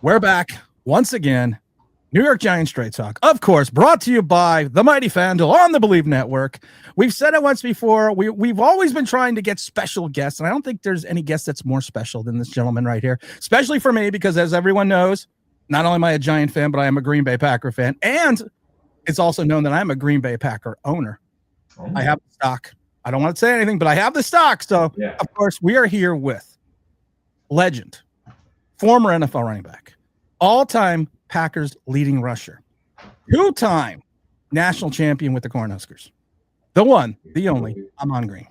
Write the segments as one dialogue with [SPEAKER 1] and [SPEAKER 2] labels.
[SPEAKER 1] We're back once again. New York Giants Straight Talk, of course, brought to you by the Mighty FanDuel on the Believe Network. We've said it once before. We've always been trying to get special guests, and I don't think there's any guest that's more special than this gentleman right here, especially for me, because as everyone knows, not only am I a Giant fan, but I am a Green Bay Packer fan, and it's also known that I'm a Green Bay Packer owner. I have the stock. I don't want to say anything, but I have the stock. So, Of course, we are here with legend, former NFL running back, all-time Packers leading rusher, two-time national champion with the Cornhuskers, the one, the only, Ahman Green.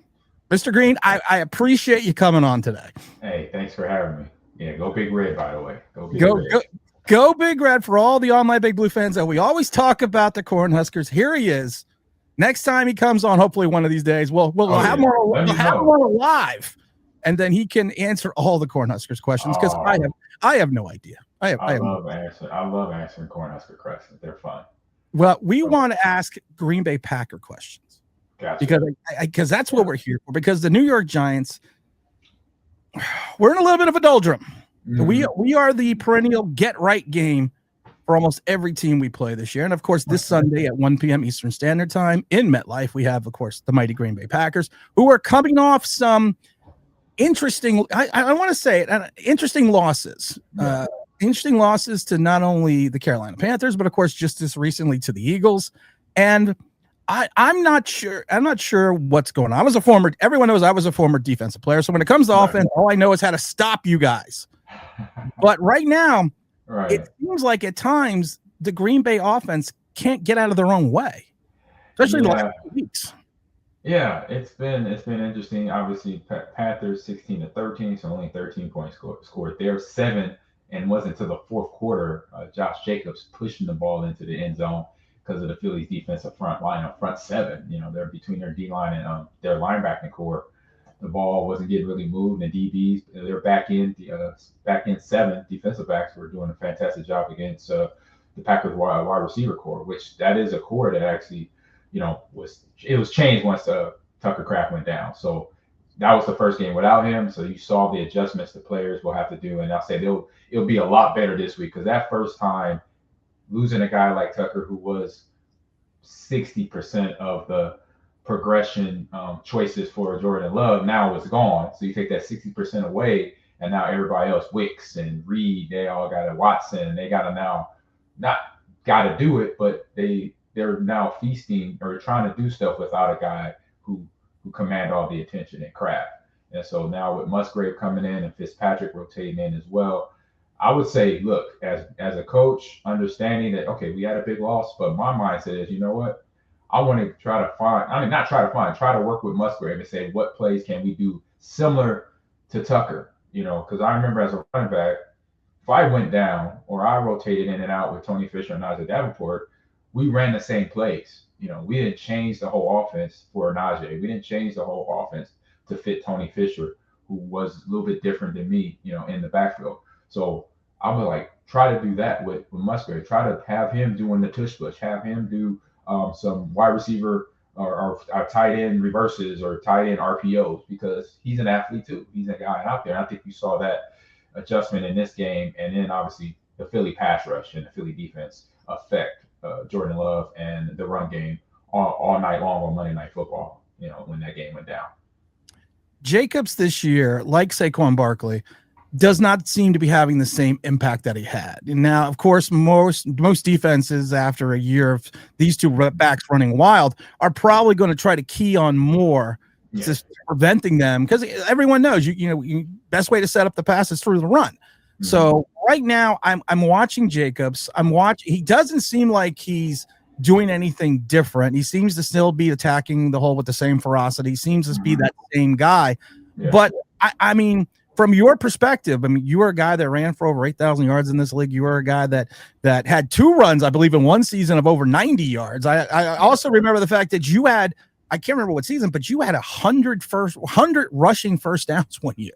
[SPEAKER 1] Mr. Green, I appreciate you coming on today.
[SPEAKER 2] Hey, thanks for having me. Yeah, go Big Red, by the way.
[SPEAKER 1] Go Big Red for all the All My Big Blue fans that we always talk about the Cornhuskers. Here he is. Next time he comes on, hopefully one of these days, we'll have more live, and then he can answer all the Cornhuskers questions because I have no idea. I
[SPEAKER 2] love answering Cornhusker questions. They're fun.
[SPEAKER 1] Well, we want to ask Green Bay Packer questions.
[SPEAKER 2] Gotcha.
[SPEAKER 1] Because that's what we're here for. Because the New York Giants, we're in a little bit of a doldrum. Mm-hmm. We are the perennial get right game for almost every team we play this year. And of course, this Sunday at 1 p.m. Eastern Standard Time in MetLife, we have, of course, the mighty Green Bay Packers, who are coming off some interesting, I want to say it, interesting losses. Interesting losses to not only the Carolina Panthers, but of course, just as recently to the Eagles. And I'm not sure what's going on. Everyone knows I was a former defensive player. So when it comes to offense, all I know is how to stop you guys. But right now, it seems like at times the Green Bay offense can't get out of their own way, especially the last 2 weeks.
[SPEAKER 2] Yeah, it's been interesting. Obviously, Panthers 16-13, so only 13 points scored there. 7, and wasn't until the fourth quarter. Josh Jacobs pushing the ball into the end zone because of the Phillies' defensive front seven. You know, they're between their D line and their linebacking core. The ball wasn't getting really moved, and DBs, they're back in 7 defensive backs were doing a fantastic job against the Packers wide receiver core, which that is a core that actually, was changed once Tucker Kraft went down. So that was the first game without him. So you saw the adjustments the players will have to do, and I'll say it'll be a lot better this week because that first time losing a guy like Tucker who was 60% of the progression choices for Jordan Love now is gone. So you take that 60% away, and now everybody else, Wicks and Reed, they all got a Watson. They got to now not got to do it, but they're now feasting or trying to do stuff without a guy who command all the attention and Kraft. And so now with Musgrave coming in and Fitzpatrick rotating in as well, I would say, look, as a coach, understanding that, okay, we had a big loss, but my mindset is, you know what? I want to try to work with Musgrave and say, what plays can we do similar to Tucker? Because I remember as a running back, if I went down or I rotated in and out with Tony Fisher and Najee Davenport, we ran the same plays. We didn't change the whole offense for Najee. We didn't change the whole offense to fit Tony Fisher, who was a little bit different than me, in the backfield. So I would try to do that with Musgrave, try to have him doing the tush push, have him do some wide receiver or tight end reverses or tight end RPOs because he's an athlete too. He's a guy out there. And I think you saw that adjustment in this game. And then obviously the Philly pass rush and the Philly defense affect Jordan Love and the run game all night long on Monday Night Football, when that game went down.
[SPEAKER 1] Jacobs this year, like Saquon Barkley, does not seem to be having the same impact that he had. And now, of course, most defenses after a year of these two backs running wild are probably going to try to key on more to preventing them because everyone knows best way to set up the pass is through the run. Mm-hmm. So right now I'm watching Jacobs. He doesn't seem like he's doing anything different. He seems to still be attacking the hole with the same ferocity. He seems to be that same guy. Yeah. But I mean, from your perspective, you were a guy that ran for over 8,000 yards in this league. You were a guy that had 2 runs, I believe, in one season of over 90 yards. I also remember the fact that you had, I can't remember what season, but you had 100 rushing first downs one year.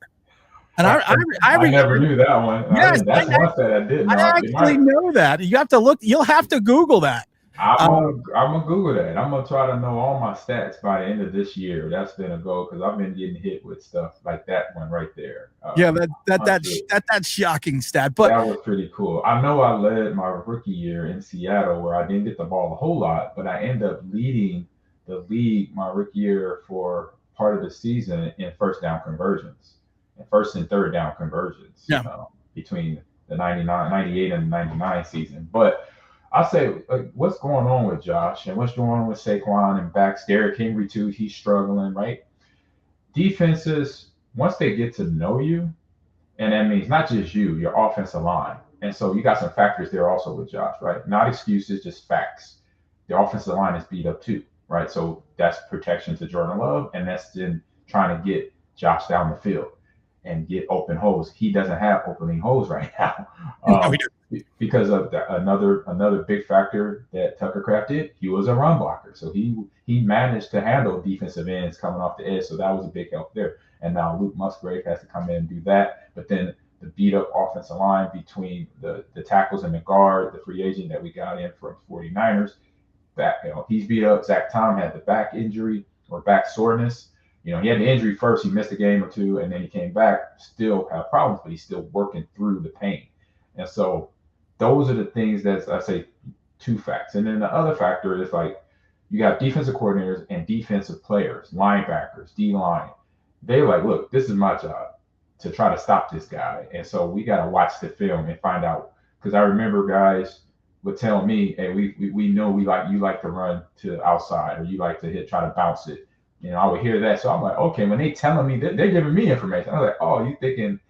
[SPEAKER 1] And I
[SPEAKER 2] never knew that one.
[SPEAKER 1] Yes,
[SPEAKER 2] that's one that I didn't know.
[SPEAKER 1] I actually know that. You have to look. You'll have to Google that.
[SPEAKER 2] I'm gonna Google that. I'm gonna try to know all my stats by the end of this year. That's been a goal because I've been getting hit with stuff like that one right there.
[SPEAKER 1] Yeah,
[SPEAKER 2] 100.
[SPEAKER 1] that's shocking stat. But
[SPEAKER 2] That was pretty cool. I know I led my rookie year in Seattle where I didn't get the ball a whole lot, but I ended up leading the league my rookie year for part of the season in first down conversions and first and third down conversions
[SPEAKER 1] yeah,
[SPEAKER 2] between the 99, 98 and 99 season. But I say, like, what's going on with Josh and what's going on with Saquon and backs? Derrick Henry, too, he's struggling, right? Defenses, once they get to know you, and that means not just you, your offensive line. And so you got some factors there also with Josh, right? Not excuses, just facts. The offensive line is beat up too, right? So that's protection to Jordan Love, and that's then trying to get Josh down the field and get open holes. He doesn't have opening holes right now
[SPEAKER 1] no,
[SPEAKER 2] because of another big factor that Tucker Craft did. He was a run blocker, so he managed to handle defensive ends coming off the edge. So that was a big help there. And now Luke Musgrave has to come in and do that. But then the beat up offensive line between the tackles and the guard, the free agent that we got in from 49ers, he's beat up. Zach Tom had the back injury or back soreness. He had the injury first. He missed a game or two, and then he came back, still have problems, but he's still working through the pain. And so those are the things that I say two facts. And then the other factor is like you got defensive coordinators and defensive players, linebackers, D-line. They're like, look, this is my job to try to stop this guy. And so we got to watch the film and find out. Because I remember guys would tell me, hey, we know you like to run to the outside or you like to try to bounce it. I would hear that. So I'm like, okay, when they telling me, they're giving me information. I'm like, oh, you thinking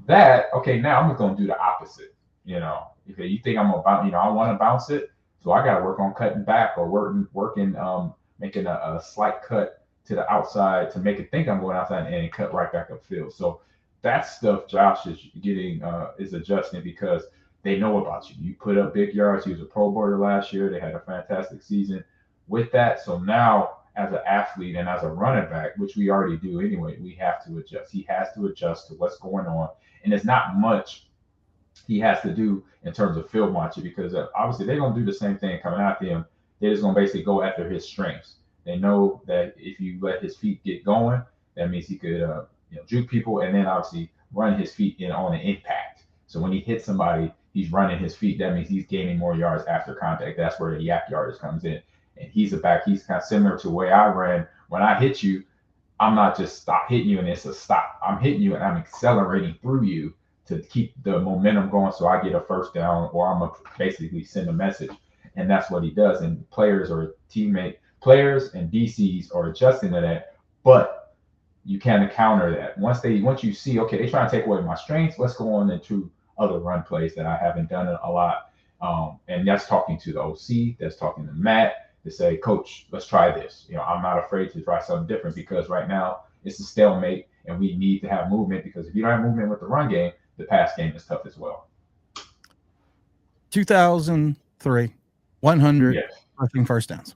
[SPEAKER 2] that? Okay, now I'm just going to do the opposite. Okay, you think I'm going to bounce, I want to bounce it. So I got to work on cutting back or working making a slight cut to the outside to make it think I'm going outside and cut right back upfield. So that stuff Josh is getting is adjusting because they know about you. You put up big yards. He was a Pro Bowler last year. They had a fantastic season with that. So now as an athlete and as a running back, which we already do anyway, we have to adjust. He has to adjust to what's going on. And it's not much he has to do in terms of field watching because obviously they're going to do the same thing coming after him. They're just going to basically go after his strengths. They know that if you let his feet get going, that means he could juke people and then obviously run his feet in on an impact. So when he hits somebody, he's running his feet. That means he's gaining more yards after contact. That's where the yak yardage comes in. And he's a back. He's kind of similar to the way I ran. When I hit you, I'm not just stop hitting you and it's a stop. I'm hitting you and I'm accelerating through you to keep the momentum going so I get a first down or I'm going to basically send a message. And that's what he does. And players and DCs are adjusting to that. But you can counter that. Once you see, okay, they're trying to take away my strengths, let's go on into other run plays that I haven't done a lot. And that's talking to the OC, that's talking to Matt to say, Coach, let's try this. I'm not afraid to try something different because right now it's a stalemate and we need to have movement because if you don't have movement with the run game, the pass game is tough as well.
[SPEAKER 1] 2003, 100 rushing first downs,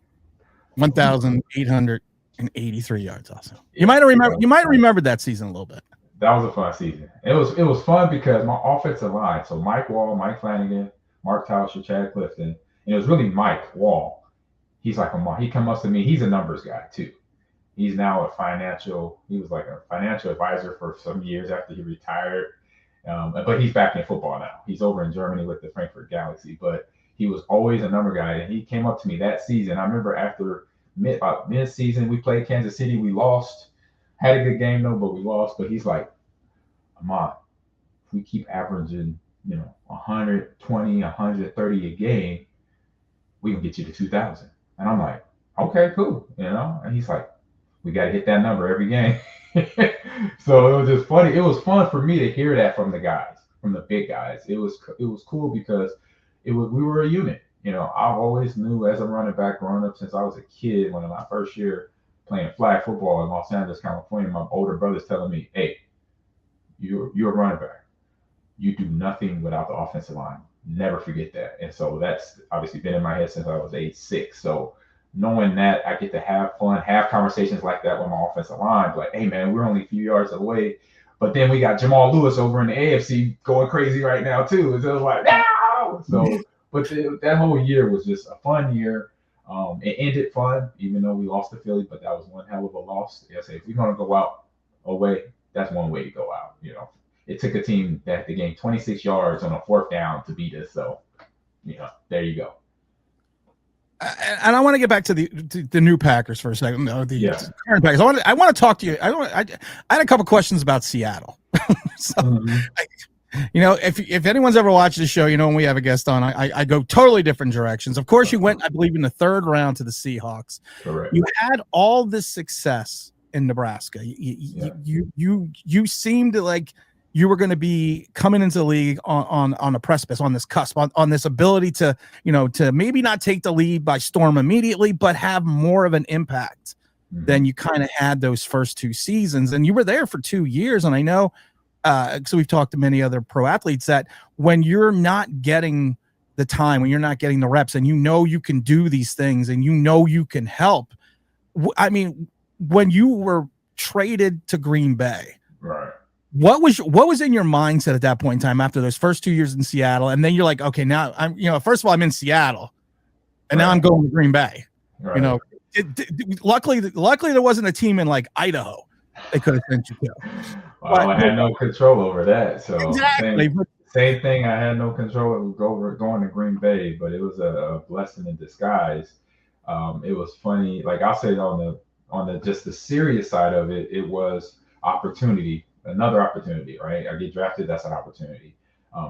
[SPEAKER 1] 1,883 yards. Also, you might remember that season a little bit.
[SPEAKER 2] That was a fun season. It was fun because my offensive line, so Mike Wall, Mike Flanagan, Mark Tauscher, Chad Clifton, and it was really Mike Wall. He's like he comes up to me. He's a numbers guy too. He's now he was like a financial advisor for some years after he retired. But he's back in football now. He's over in Germany with the Frankfurt Galaxy, but he was always a number guy. And he came up to me that season. I remember after mid-season, we played Kansas City. We lost. Had a good game though, but we lost. But he's like, Ahman, if we keep averaging, 120, 130 a game, we can get you to 2,000. And I'm like, okay, cool. And he's like, we got to hit that number every game. So it was just funny. It was fun for me to hear that from the guys, from the big guys. It was cool because we were a unit. I've always knew as a running back growing up since I was a kid. When in my first year playing flag football in Los Angeles, California, my older brother's telling me, hey, you're a running back. You do nothing without the offensive line. Never forget that. And so that's obviously been in my head since I was age 6. So knowing that I get to have fun, have conversations like that with my offensive line, like, hey man, we're only a few yards away. But then we got Jamal Lewis over in the AFC going crazy right now too. So it was like, no! So But that whole year was just a fun year. It ended fun, even though we lost to Philly, but that was one hell of a loss. I say if we're gonna go out away, that's one way to go out. It took a team that they gained 26 yards on a fourth down to beat us. So, there you go.
[SPEAKER 1] And I want to get back to the new Packers for a second. No, the current Packers. I want to talk to you. I had a couple questions about Seattle. So, if anyone's ever watched the show, when we have a guest on, I go totally different directions. Of course, you went, I believe, in the third round to the Seahawks.
[SPEAKER 2] Correct.
[SPEAKER 1] You had all this success in Nebraska. You seemed like you were going to be coming into the league on a precipice, on this cusp, on this ability to maybe not take the lead by storm immediately, but have more of an impact than you kind of had those first two seasons. And you were there for 2 years. And I know, so we've talked to many other pro athletes that when you're not getting the time, when you're not getting the reps, and you can do these things and you can help. I mean, when you were traded to Green Bay,
[SPEAKER 2] right?
[SPEAKER 1] What was in your mindset at that point in time after those first 2 years in Seattle? And then you're like, okay, now I'm, first of all, I'm in Seattle and now I'm going to Green Bay.
[SPEAKER 2] Right.
[SPEAKER 1] Luckily there wasn't a team in like Idaho they could have sent you to.
[SPEAKER 2] Well, I had no control over that. So
[SPEAKER 1] exactly.
[SPEAKER 2] Same thing. I had no control over going to Green Bay, but it was a blessing in disguise. It was funny. Like I'll say on the just the serious side of it, it was opportunity. Another opportunity, right? I get drafted, that's an opportunity.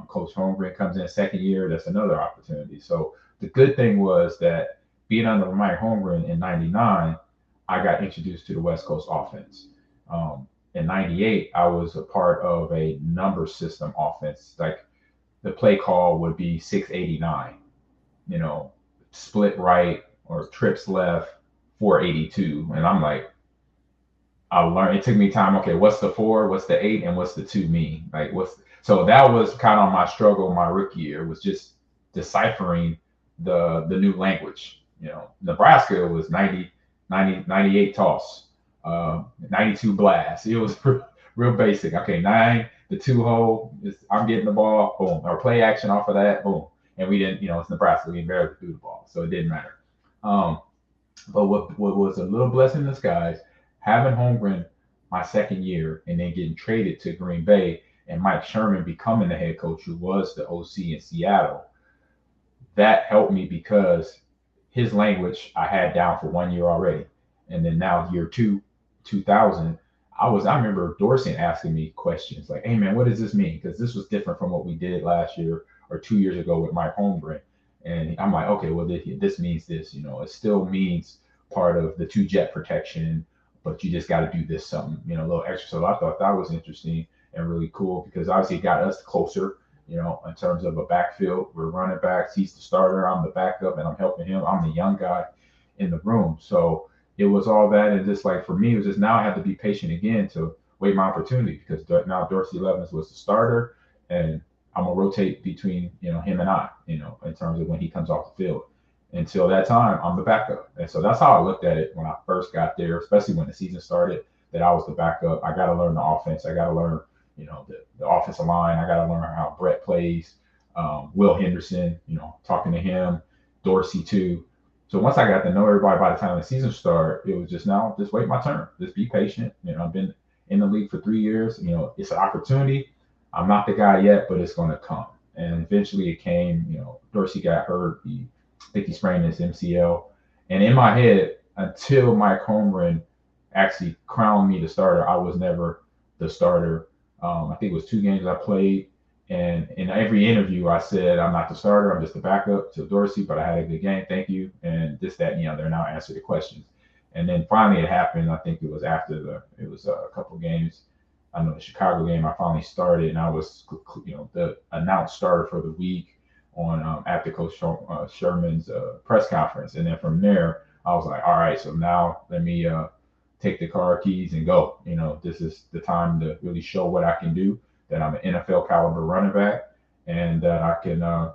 [SPEAKER 2] Coach Holmgren comes in second year, that's another opportunity. So the good thing was that being under Mike Holmgren in '99, I got introduced to the West Coast offense. In '98, I was a part of a number system offense. Like the play call would be 689, split right or trips left, 482. And I'm like, I learned, it took me time. Okay, what's the 4, what's the 8, and what's the 2 mean? Like so that was kind of my struggle my rookie year, was just deciphering the new language. Nebraska was 98 toss, 92 blast. It was real basic. Okay, 9, the 2 hole, I'm getting the ball, boom, or play action off of that, boom. And we didn't, it's Nebraska, we barely threw the ball, so it didn't matter. But what was a little blessing in disguise, having Holmgren my second year and then getting traded to Green Bay and Mike Sherman becoming the head coach, who was the OC in Seattle, that helped me because his language I had down for 1 year already. And then now year 2000, I remember Dorsey asking me questions like, hey man, what does this mean? Because this was different from what we did last year or 2 years ago with Mike Holmgren. And I'm like, okay, well, this means this, it still means part of the 2-jet protection, but you just got to do this something, a little extra. So I thought that was interesting and really cool because obviously it got us closer, in terms of a backfield. We're running backs. He's the starter. I'm the backup, and I'm helping him. I'm the young guy in the room. So it was all that. And just like for me, it was just now I had to be patient again to wait my opportunity because now Dorsey Levens was the starter, and I'm going to rotate between, him and I, in terms of when he comes off the field. Until that time, I'm the backup. And so that's how I looked at it when I first got there, especially when the season started, that I was the backup. I got to learn the offense. I got to learn, the offensive line. I got to learn how Brett plays. Will Henderson, talking to him, Dorsey too. So once I got to know everybody by the time the season started, it was just wait my turn. Just be patient. I've been in the league for 3 years. It's an opportunity. I'm not the guy yet, but it's going to come. And eventually it came. Dorsey got hurt. I think he sprained his MCL. And in my head, until Mike Holmgren actually crowned me the starter, I was never the starter. I think it was 2 games I played. And in every interview, I said, I'm not the starter. I'm just the backup to Dorsey, but I had a good game. Thank you. And this, that, and the other. And I'll answer the questions. And then finally it happened. I think it was after it was a couple of games. I know the Chicago game, I finally started, and I was, the announced starter for the week on after Coach Sherman's press conference. And then from there, I was like, all right, so now let me take the car keys and go. This is the time to really show what I can do, that I'm an NFL caliber running back, and that I can, I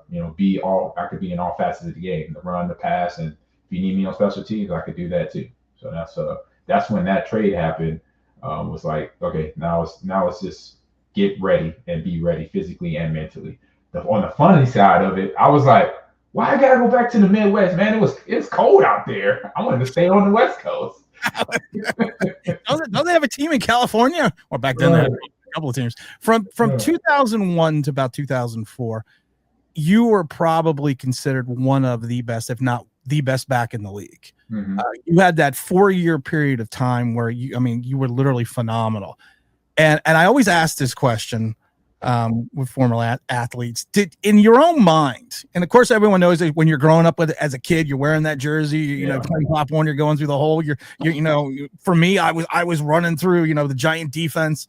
[SPEAKER 2] could be in all facets of the game, the run, the pass, and if you need me on special teams, I could do that too. So that's when that trade happened. Was like, okay, now it's just get ready and be ready physically and mentally. On the funny side of it, I was like, why I gotta go back to the Midwest, man? It's cold out there. I wanted to stay on the West Coast.
[SPEAKER 1] Don't they have a team in California? Or back then, they had a couple of teams. From 2001 to about 2004, you were probably considered one of the best, if not the best, back in the league.
[SPEAKER 2] Mm-hmm.
[SPEAKER 1] You had that 4-year period of time where you were literally phenomenal. And I always ask this question with former athletes: in your own mind, and of course everyone knows that when you're growing up as a kid, you're wearing that jersey, you know, playing Pop Warner, you're going through the hole. For me, I was running through, the giant defense.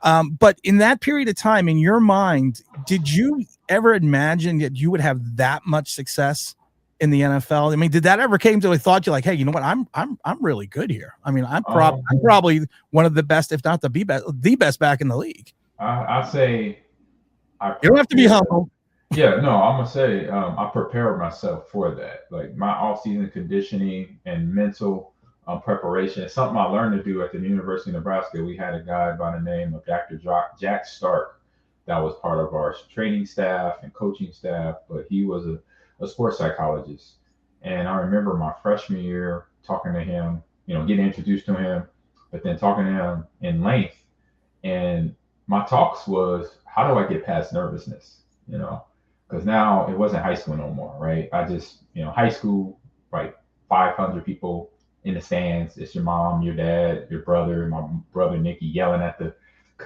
[SPEAKER 1] But in that period of time, in your mind, did you ever imagine that you would have that much success in the NFL? I mean, did that ever came to a thought? You're like, hey, you know what? I'm really good here. I mean, I'm probably one of the best, if not the best back in the league.
[SPEAKER 2] I say,
[SPEAKER 1] you don't have to be humble.
[SPEAKER 2] Yeah, no, I'm gonna say I prepared myself for that. Like my off-season conditioning and mental preparation is something I learned to do at the University of Nebraska. We had a guy by the name of Dr. Jack Stark that was part of our training staff and coaching staff, but he was a sports psychologist. And I remember my freshman year talking to him, getting introduced to him, but then talking to him in length. And my talks was, how do I get past nervousness? Because now it wasn't high school no more, right? I just, high school, like 500 people in the stands. It's your mom, your dad, your brother, my brother Nicky yelling at the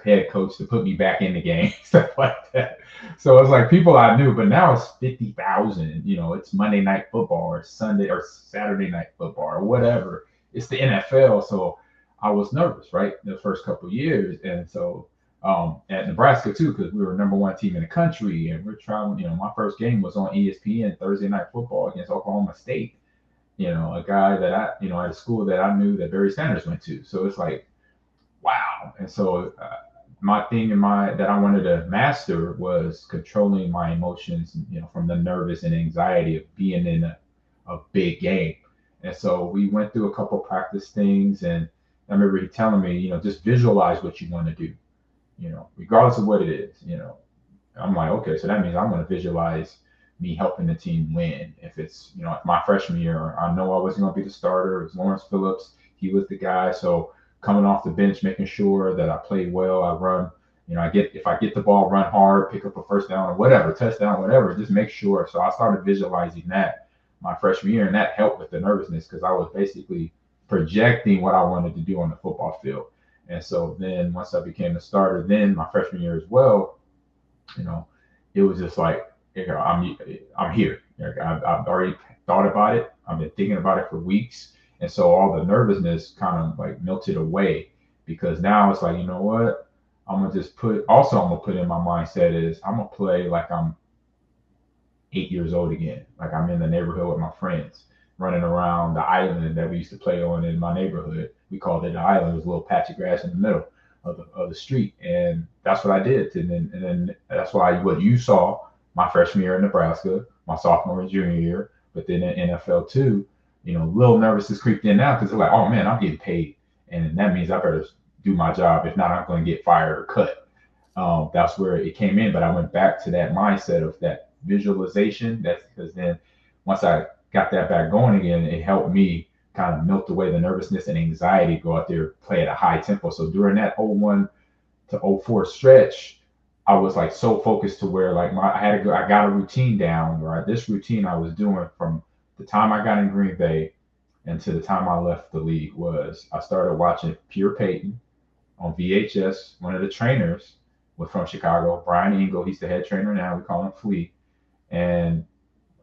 [SPEAKER 2] head coach to put me back in the game, stuff like that. So it's like people I knew, but now it's 50,000. It's Monday Night Football or Sunday or Saturday Night Football or whatever. It's the NFL, so I was nervous, right, the first couple of years, and so at Nebraska too, because we were number one team in the country, and we're trying. My first game was on ESPN Thursday Night Football against Oklahoma State. A guy that at a school that I knew that Barry Sanders went to. So it's like, wow. And so my thing that I wanted to master was controlling my emotions, from the nervous and anxiety of being in a big game. And so we went through a couple practice things, and I remember he telling me, just visualize what you want to do, regardless of what it is. I'm like, okay, so that means I'm going to visualize me helping the team win. If it's, my freshman year, I know I wasn't going to be the starter. It was Lawrence Phillips. He was the guy. So coming off the bench, making sure that I played well, I run, if I get the ball, run hard, pick up a first down or whatever, touchdown, whatever, just make sure. So I started visualizing that my freshman year, and that helped with the nervousness because I was basically projecting what I wanted to do on the football field. And so then once I became a starter, then my freshman year as well, it was just like, I'm here. I've already thought about it. I've been thinking about it for weeks. And so all the nervousness kind of like melted away because now it's like, you know what? I'm going to put in my mindset is I'm going to play like I'm 8 years old again. Like I'm in the neighborhood with my friends running around the island that we used to play on in my neighborhood. We called it the island. It was a little patch of grass in the middle of the street. And that's what I did. And then that's why what you saw my freshman year in Nebraska, my sophomore and junior year, but then in NFL too, little nervousness creeped in now because they're like, oh man, I'm getting paid. And that means I better do my job. If not, I'm going to get fired or cut. That's where it came in. But I went back to that mindset of that visualization. That's because then once I got that back going again, it helped me kind of melt away the nervousness and anxiety, go out there, play at a high tempo. So during that 01 to 04 stretch, I was like so focused to where like I got a routine down where this routine I was doing from the time I got in Green Bay and to the time I left the league was I started watching Pure Payton on VHS. One of the trainers was from Chicago, Brian Engel. He's the head trainer now. We call him Flea. And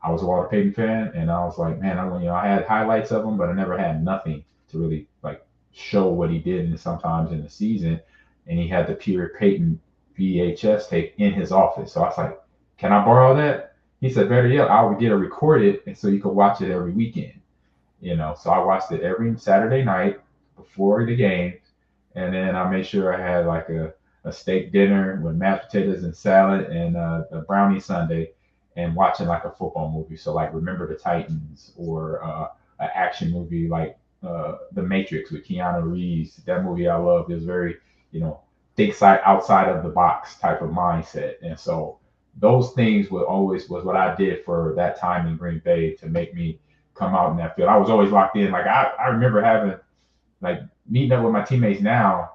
[SPEAKER 2] I was a Walter Payton fan, and I was like, man, I had highlights of him, but I never had nothing to really like show what he did. And sometimes in the season, and he had the Pure Payton VHS tape in his office. So I was like, can I borrow that? He said, better yet, I would get it recorded, and so you could watch it every weekend. So I watched it every Saturday night before the games, and then I made sure I had like a steak dinner with mashed potatoes and salad and a brownie sundae, and watching like a football movie. So like Remember the Titans or an action movie like The Matrix with Keanu Reeves. That movie I loved. It was very, think outside of the box type of mindset. And so those things was what I did for that time in Green Bay to make me come out in that field. I was always locked in. Like I remember having like meeting up with my teammates now,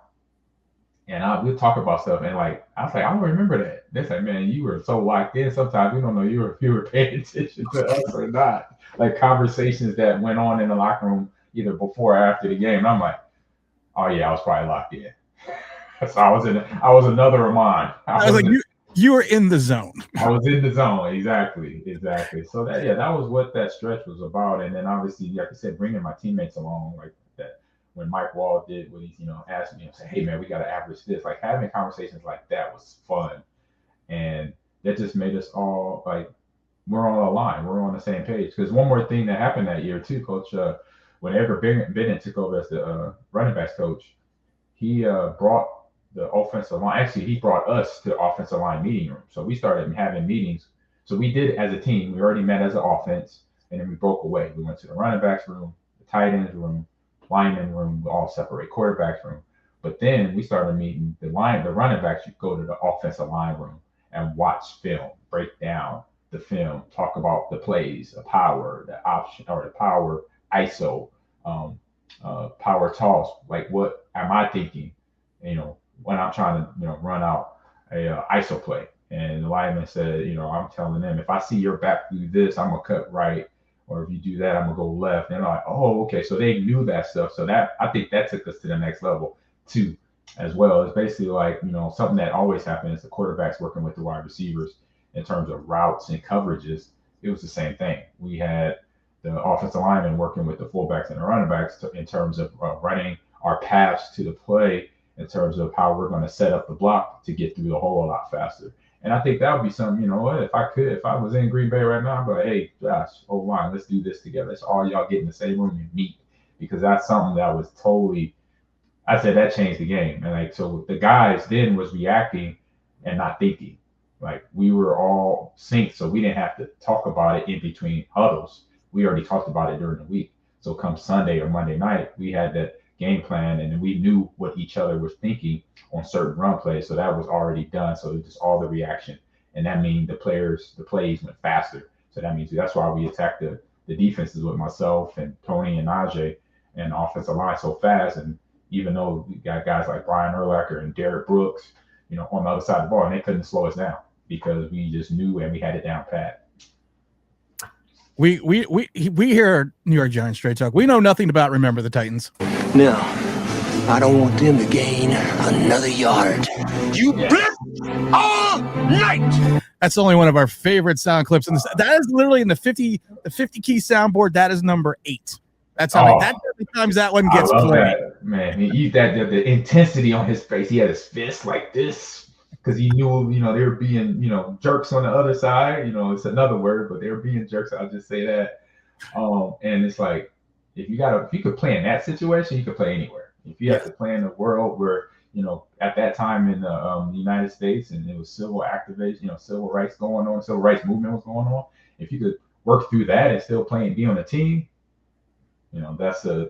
[SPEAKER 2] and we'd talk about stuff, and like I was like, I don't remember that. They say, man, you were so locked in. Sometimes we don't know you were paying attention to us or not. Like conversations that went on in the locker room either before or after the game. And I'm like, oh yeah, I was probably locked in. So I was another Ahman.
[SPEAKER 1] I was like, you were in the zone.
[SPEAKER 2] I was in the zone. Exactly. So that was what that stretch was about. And then obviously, like I said, bringing my teammates along like that. When Mike Wall did what he's, asked me, say, hey man, we got to average this. Like having conversations like that was fun, and that just made us all like we're on a line, we're on the same page. Because one more thing that happened that year too, Coach, when Edgar Bennett took over as the running backs coach, he brought the offensive line. Actually, he brought us to the offensive line meeting room. So we started having meetings. So we did it as a team. We already met as an offense, and then we broke away. We went to the running backs room, the tight ends room, lineman room, we all separate, quarterbacks room. But then we started meeting the running backs. You go to the offensive line room and watch film, break down the film, talk about the plays, the power, the option, or the power ISO, power toss. Like, what am I thinking? When I'm trying to, run out a ISO play. And the lineman said, I'm telling them, if I see your back do this, I'm gonna cut right, or if you do that, I'm gonna go left. And they're like, oh, okay. So they knew that stuff. So that I think that took us to the next level too, as well. It's basically like, something that always happens. The quarterbacks working with the wide receivers in terms of routes and coverages. It was the same thing. We had the offensive linemen working with the fullbacks and the running backs in terms of running our paths to the play, in terms of how we're going to set up the block to get through the hole a lot faster. And I think that would be something, if I was in Green Bay right now, I'd be like, hey, Josh, hold on, let's do this together. Let's all y'all get in the same room and meet, because that's something that was totally, I said that changed the game. And like, so the guys then was reacting and not thinking. Like we were all synced, so we didn't have to talk about it in between huddles. We already talked about it during the week. So come Sunday or Monday night, we had that game plan, and we knew what each other was thinking on certain run plays. So that was already done. So it was just all the reaction. And that means the plays went faster. So that means that's why we attacked the defenses with myself and Tony and Najee and offensive line so fast. And even though we got guys like Brian Urlacher and Derek Brooks, on the other side of the ball, and they couldn't slow us down because we just knew and we had it down pat.
[SPEAKER 1] We hear New York Giants straight talk. We know nothing about Remember the Titans.
[SPEAKER 3] No, I don't want them to gain another yard. You blitz all night.
[SPEAKER 1] That's only one of our favorite sound clips. And that is literally in the 50 key soundboard. That is number 8. That's how many times that one gets played.
[SPEAKER 2] That, man, the intensity on his face. He had his fist like this because he knew, they were being, jerks on the other side. It's another word, but they were being jerks. I'll just say that. And it's like, if you could play in that situation, you could play anywhere. If you have to play in a world where, at that time in the United States, and it was civil activation, civil rights going on, civil rights movement was going on. If you could work through that and still play and be on a team, that's a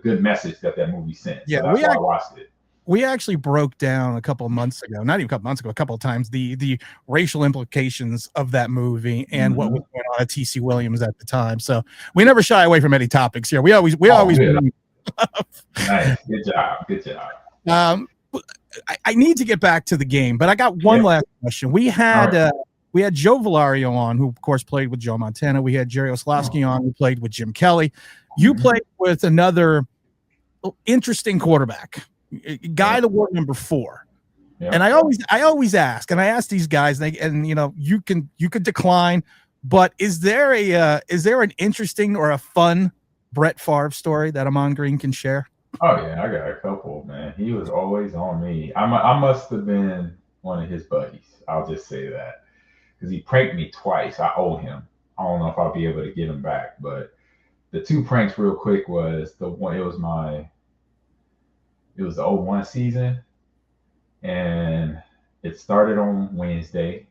[SPEAKER 2] good message that movie sent.
[SPEAKER 1] Yeah,
[SPEAKER 2] so that's why I watched it.
[SPEAKER 1] We actually broke down a couple of months ago, not even a couple months ago, a couple of times, the racial implications of that movie and what was going on at T.C. Williams at the time. So we never shy away from any topics here. We always.
[SPEAKER 2] Nice, good job.
[SPEAKER 1] I need to get back to the game, but I got one last question. We had Joe Valario on, who of course played with Joe Montana. We had Jerry Oslowski on, who played with Jim Kelly. You played with another interesting quarterback, guy to wore number 4. Yeah. And I always ask, and I ask these guys, you can decline, but is there an interesting or a fun Brett Favre story that Ahman Green can share?
[SPEAKER 2] Oh yeah, I got a couple, man. He was always on me. I must have been one of his buddies. I'll just say that, because he pranked me twice. I owe him. I don't know if I'll be able to get him back, but the 2 pranks real quick was the one. It was the 01 season, and it started on Wednesday,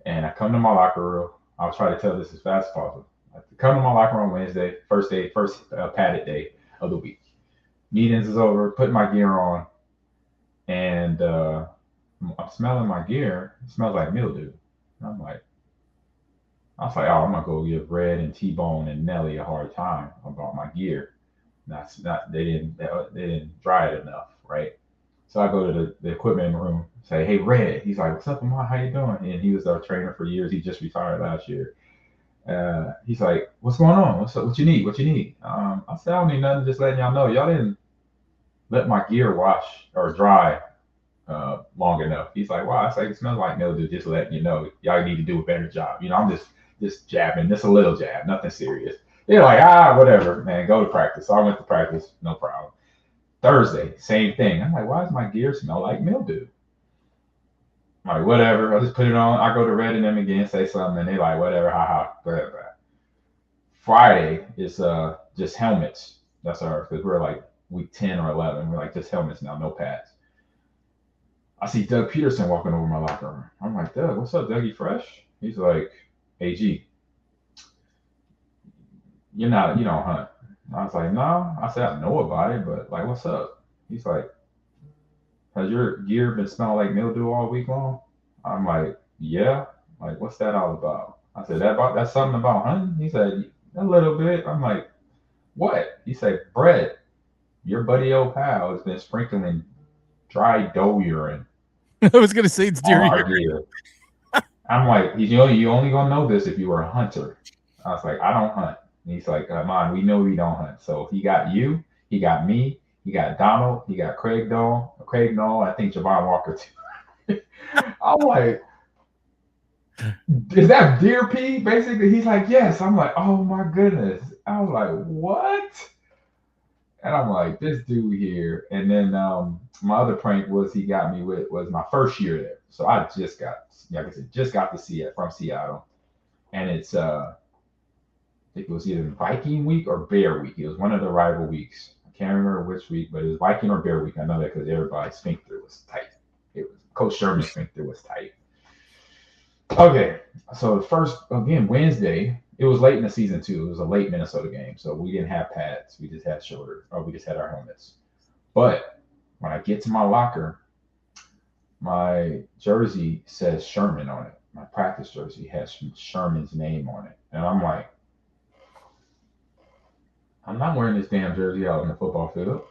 [SPEAKER 2] and I come to my locker room. I'll try to tell this as fast as possible. I come to my locker room on Wednesday, first padded day of the week. Meetings is over, putting my gear on, and I'm smelling my gear. It smells like mildew. And I was like, oh, I'm gonna go give Red and T-Bone and Nelly a hard time about my gear. Not they didn't dry it enough, right? So I go to the equipment room, say, hey Red. He's like, what's up, Ahman? How you doing? And he was our trainer for years. He just retired last year. He's like, what's going on? What's up? What you need? What you need? I said, I don't need nothing. Just letting y'all know, y'all didn't let my gear wash or dry long enough. He's like, wow, it's like it smells like mildew. Just letting you know, y'all need to do a better job. I'm just jabbing, just a little jab, nothing serious. They're like, whatever, man, go to practice. So I went to practice, no problem. Thursday, same thing. I'm like, why does my gear smell like mildew? I'm like, whatever. I just put it on. I go to Red and them again, say something, and they like, whatever, haha, whatever. Friday is just helmets. That's ours because we're like week 10 or 11. We're like just helmets now, no pads. I see Doug Peterson walking over my locker room. I'm like, Doug, what's up, Dougie Fresh? He's like, AG, you don't hunt. I was like, no. I said, I know about it, but like, what's up? He's like, has your gear been smelling like mildew all week long? I'm like, yeah. Like, what's that all about? I said, that's something about hunting? He said, a little bit. I'm like, what? He said, Brett, your buddy old pal has been sprinkling dry doe urine.
[SPEAKER 1] I was gonna say it's deer urine.
[SPEAKER 2] Gear. I'm like, you only gonna know this if you were a hunter. I was like, I don't hunt. And he's like, Ahman, we know we don't hunt. So he got you, he got me, he got Donald, he got Craig Noll, I think Javon Walker too. I'm like, is that deer pee? Basically, he's like, yes. I'm like, oh my goodness. I was like, what? And I'm like, this dude here. And then my other prank he got me with was my first year there. So I just got to see it from Seattle. And it's I think it was either Viking week or Bear week. It was one of the rival weeks. I can't remember which week, but it was Viking or Bear week. I know that because everybody's sphincter was tight. It was Coach Sherman's sphincter was tight. Okay, so first again Wednesday. It was late in the season too. It was a late Minnesota game, so we didn't have pads. We just had we just had our helmets. But when I get to my locker, my jersey says Sherman on it. My practice jersey has Sherman's name on it, and I'm like, I'm not wearing this damn jersey out on the football field.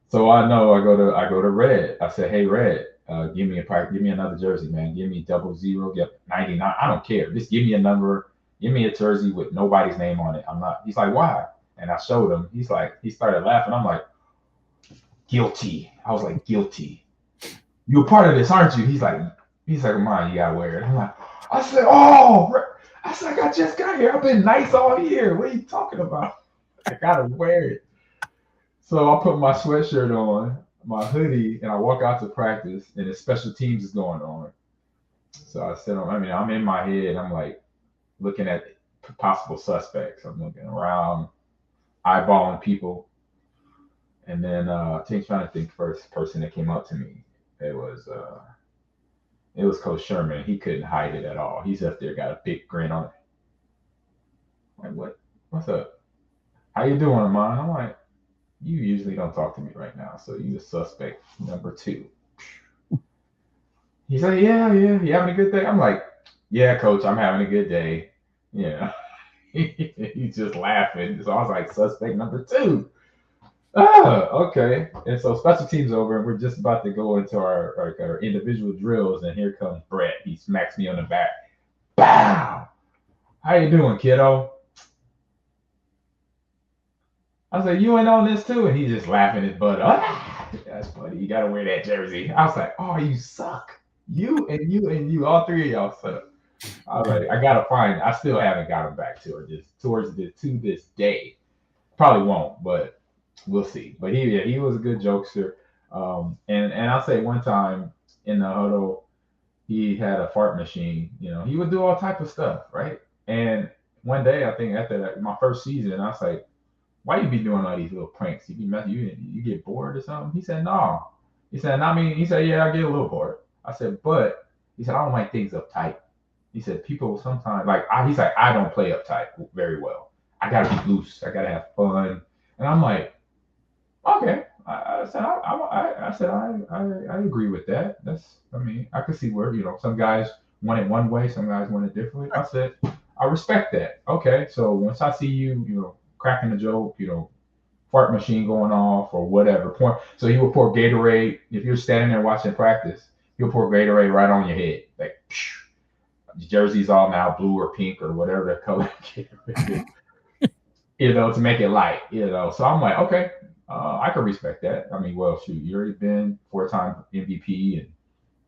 [SPEAKER 2] So I know I go to Red. I said, hey Red, give me another jersey, man. Give me 00, get 99. I don't care. Just give me a number. Give me a jersey with nobody's name on it. I'm not. He's like, why? And I showed him. He started laughing. I'm like, guilty. I was like, guilty. You're part of this, aren't you? He's like, Ahman, you gotta wear it. I'm like, I said, I just got here. I've been nice all year. What are you talking about? I gotta wear it. So I put my sweatshirt on, my hoodie, and I walk out to practice, and the special teams is going on. So I said, I'm in my head. I'm like looking at possible suspects. I'm looking around, eyeballing people. And then I think trying to think first person that came up to me. It was Coach Sherman. He couldn't hide it at all. He's up there, got a big grin on it. I'm like, what's up? How you doing, Ahman? I'm like, you usually don't talk to me right now, so you the suspect number 2. He's like, yeah, you having a good day? I'm like, yeah, coach, I'm having a good day. Yeah. He's just laughing. So I was like, suspect number 2. Okay. And so special teams over, and we're just about to go into our individual drills, and here comes Brett. He smacks me on the back. Bow! How you doing, kiddo? I was like, you ain't on this too? And he's just laughing his butt up. That's funny. You got to wear that jersey. I was like, oh, you suck. You and you, all 3 of y'all suck. I was like, I still haven't got him back to her to this day. Probably won't, but we'll see. But he was a good jokester. And I'll say one time in the huddle, he had a fart machine. He would do all type of stuff, right? And one day, I think after my first season, I was like, why you be doing all these little pranks? You get bored or something? He said, no. He said, he said, yeah, I get a little bored. I said, but he said, I don't like things uptight. He said, people sometimes he's like, I don't play uptight very well. I gotta be loose. I gotta have fun. And I'm like, okay, I agree with that. I could see where some guys want it one way, some guys want it differently. I said I respect that. Okay, so once I see you, cracking a joke, fart machine going off or whatever. So he will pour Gatorade. If you're standing there watching practice, he'll pour Gatorade right on your head. Like, the jersey's all now blue or pink or whatever the color Gatorade is, to make it light, So I'm like, okay, I can respect that. I mean, well, shoot, you already been 4-time MVP and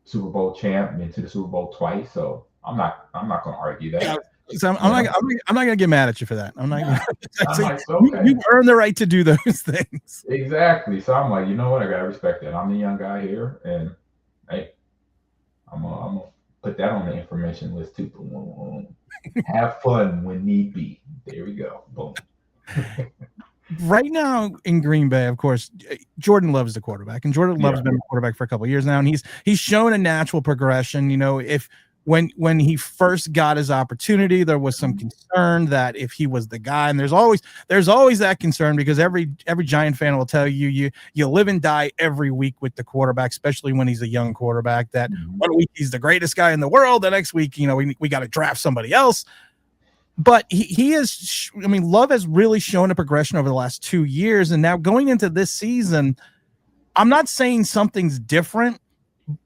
[SPEAKER 2] Super Bowl champ, been to the Super Bowl twice. So I'm not going to argue that.
[SPEAKER 1] Yeah. So I'm not gonna get mad at you for that. I'm not.
[SPEAKER 2] Okay.
[SPEAKER 1] You earn the right to do those things.
[SPEAKER 2] Exactly. So I'm like, you know what? I gotta respect that. I'm the young guy here, and hey, I'm gonna put that on the information list too. Have fun when need be. There we go. Boom.
[SPEAKER 1] Right now in Green Bay, of course, Jordan Love's the quarterback, and Jordan Love's been a quarterback for a couple of years now, and he's shown a natural progression. If when he first got his opportunity, there was some concern that if he was the guy, and there's always that concern because every Giant fan will tell you live and die every week with the quarterback, especially when he's a young quarterback. That one week he's the greatest guy in the world, the next week we got to draft somebody else. But he is, Love has really shown a progression over the last 2 years, and now going into this season, I'm not saying something's different.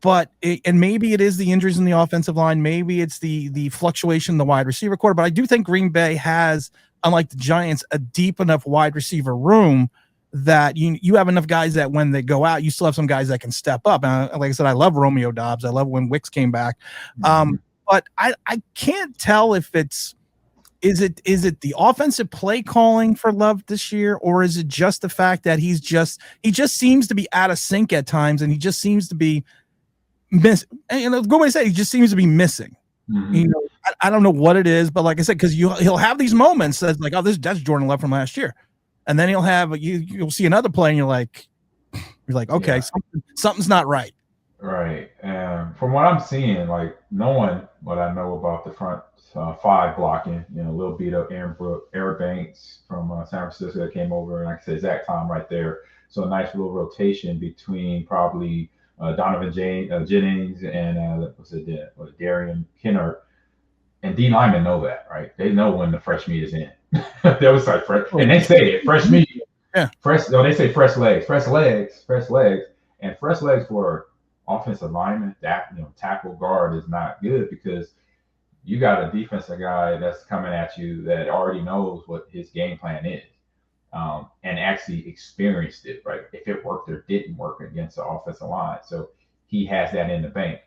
[SPEAKER 1] But and maybe it is the injuries in the offensive line, maybe it's the fluctuation in the wide receiver core. But I do think Green Bay has, unlike the Giants, a deep enough wide receiver room that you have enough guys that when they go out, you still have some guys that can step up. And like I said, I love Romeo Doubs. I love when Wicks came back. But I can't tell if is it the offensive play calling for Love this year, or is it just the fact that he just seems to be out of sync at times, and he just seems to be go way to say he just seems to be missing. I don't know what it is, but like I said, because he'll have these moments that's like, oh, that's Jordan Love from last year, and then he'll have you'll see another play, and you're like, okay, something's not right.
[SPEAKER 2] Right. And from what I'm seeing, like knowing what I know about the front five blocking, a little beat up Eric Banks from San Francisco that came over, and like I said, Zach Tom right there. So a nice little rotation between probably Donovan Jennings and Darian Kinnard. And D linemen know that, right? They know when the fresh meat is in. They always start fresh, and they say it, fresh meat. Yeah. Fresh. No, they say fresh legs, and fresh legs for offensive lineman. That tackle guard is not good because you got a defensive guy that's coming at you that already knows what his game plan is. And actually experienced it, right? If it worked or didn't work against the offensive line. So he has that in the bank.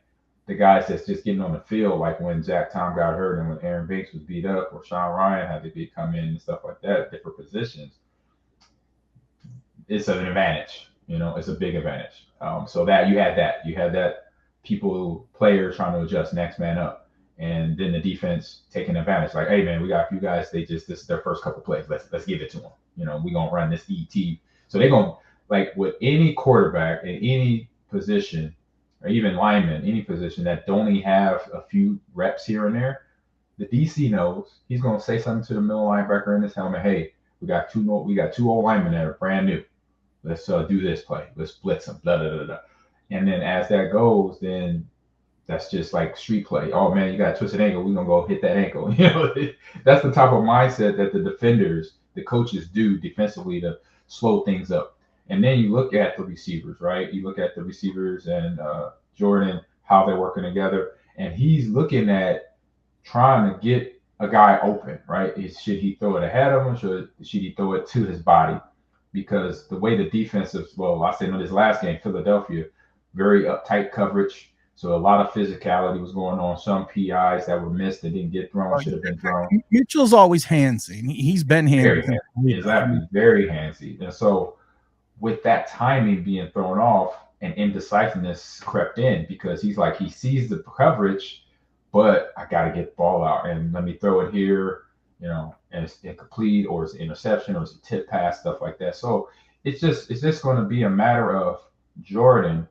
[SPEAKER 2] The guys that's just getting on the field, like when Zach Tom got hurt and when Aaron Banks was beat up or Sean Ryan had to come in and stuff like that, different positions, it's an advantage. It's a big advantage. So that you had that players trying to adjust next man up. And then the defense taking advantage, like, hey man, we got a few guys. This is their first couple plays. Let's give it to them. We're gonna run this ET. So they're gonna, like with any quarterback in any position, or even lineman, any position that only have a few reps here and there, the DC knows he's gonna say something to the middle linebacker in his helmet. Hey, we got two old linemen that are brand new. Let's do this play. Let's blitz them. Blah, blah, blah, blah. And then as that goes, then that's just like street play. Oh man, you got a twisted ankle. We're gonna go hit that ankle. That's the type of mindset that the defenders, the coaches do defensively to slow things up. And then you look at the receivers, right? You look at the receivers and Jordan, how they're working together, and he's looking at trying to get a guy open, right? Should he throw it ahead of him? Should he throw it to his body? Because the way the defense is, I said in this last game, Philadelphia, very uptight coverage. So a lot of physicality was going on. Some PIs that were missed that didn't get thrown should have been thrown.
[SPEAKER 1] Mitchell's always handsy. He's been handsy.
[SPEAKER 2] Exactly, very handsy. And so with that timing being thrown off and indecisiveness crept in because he sees the coverage, but I got to get the ball out and let me throw it here, and it's incomplete or it's an interception or it's a tip pass, stuff like that. So it's just going to be a matter of Jordan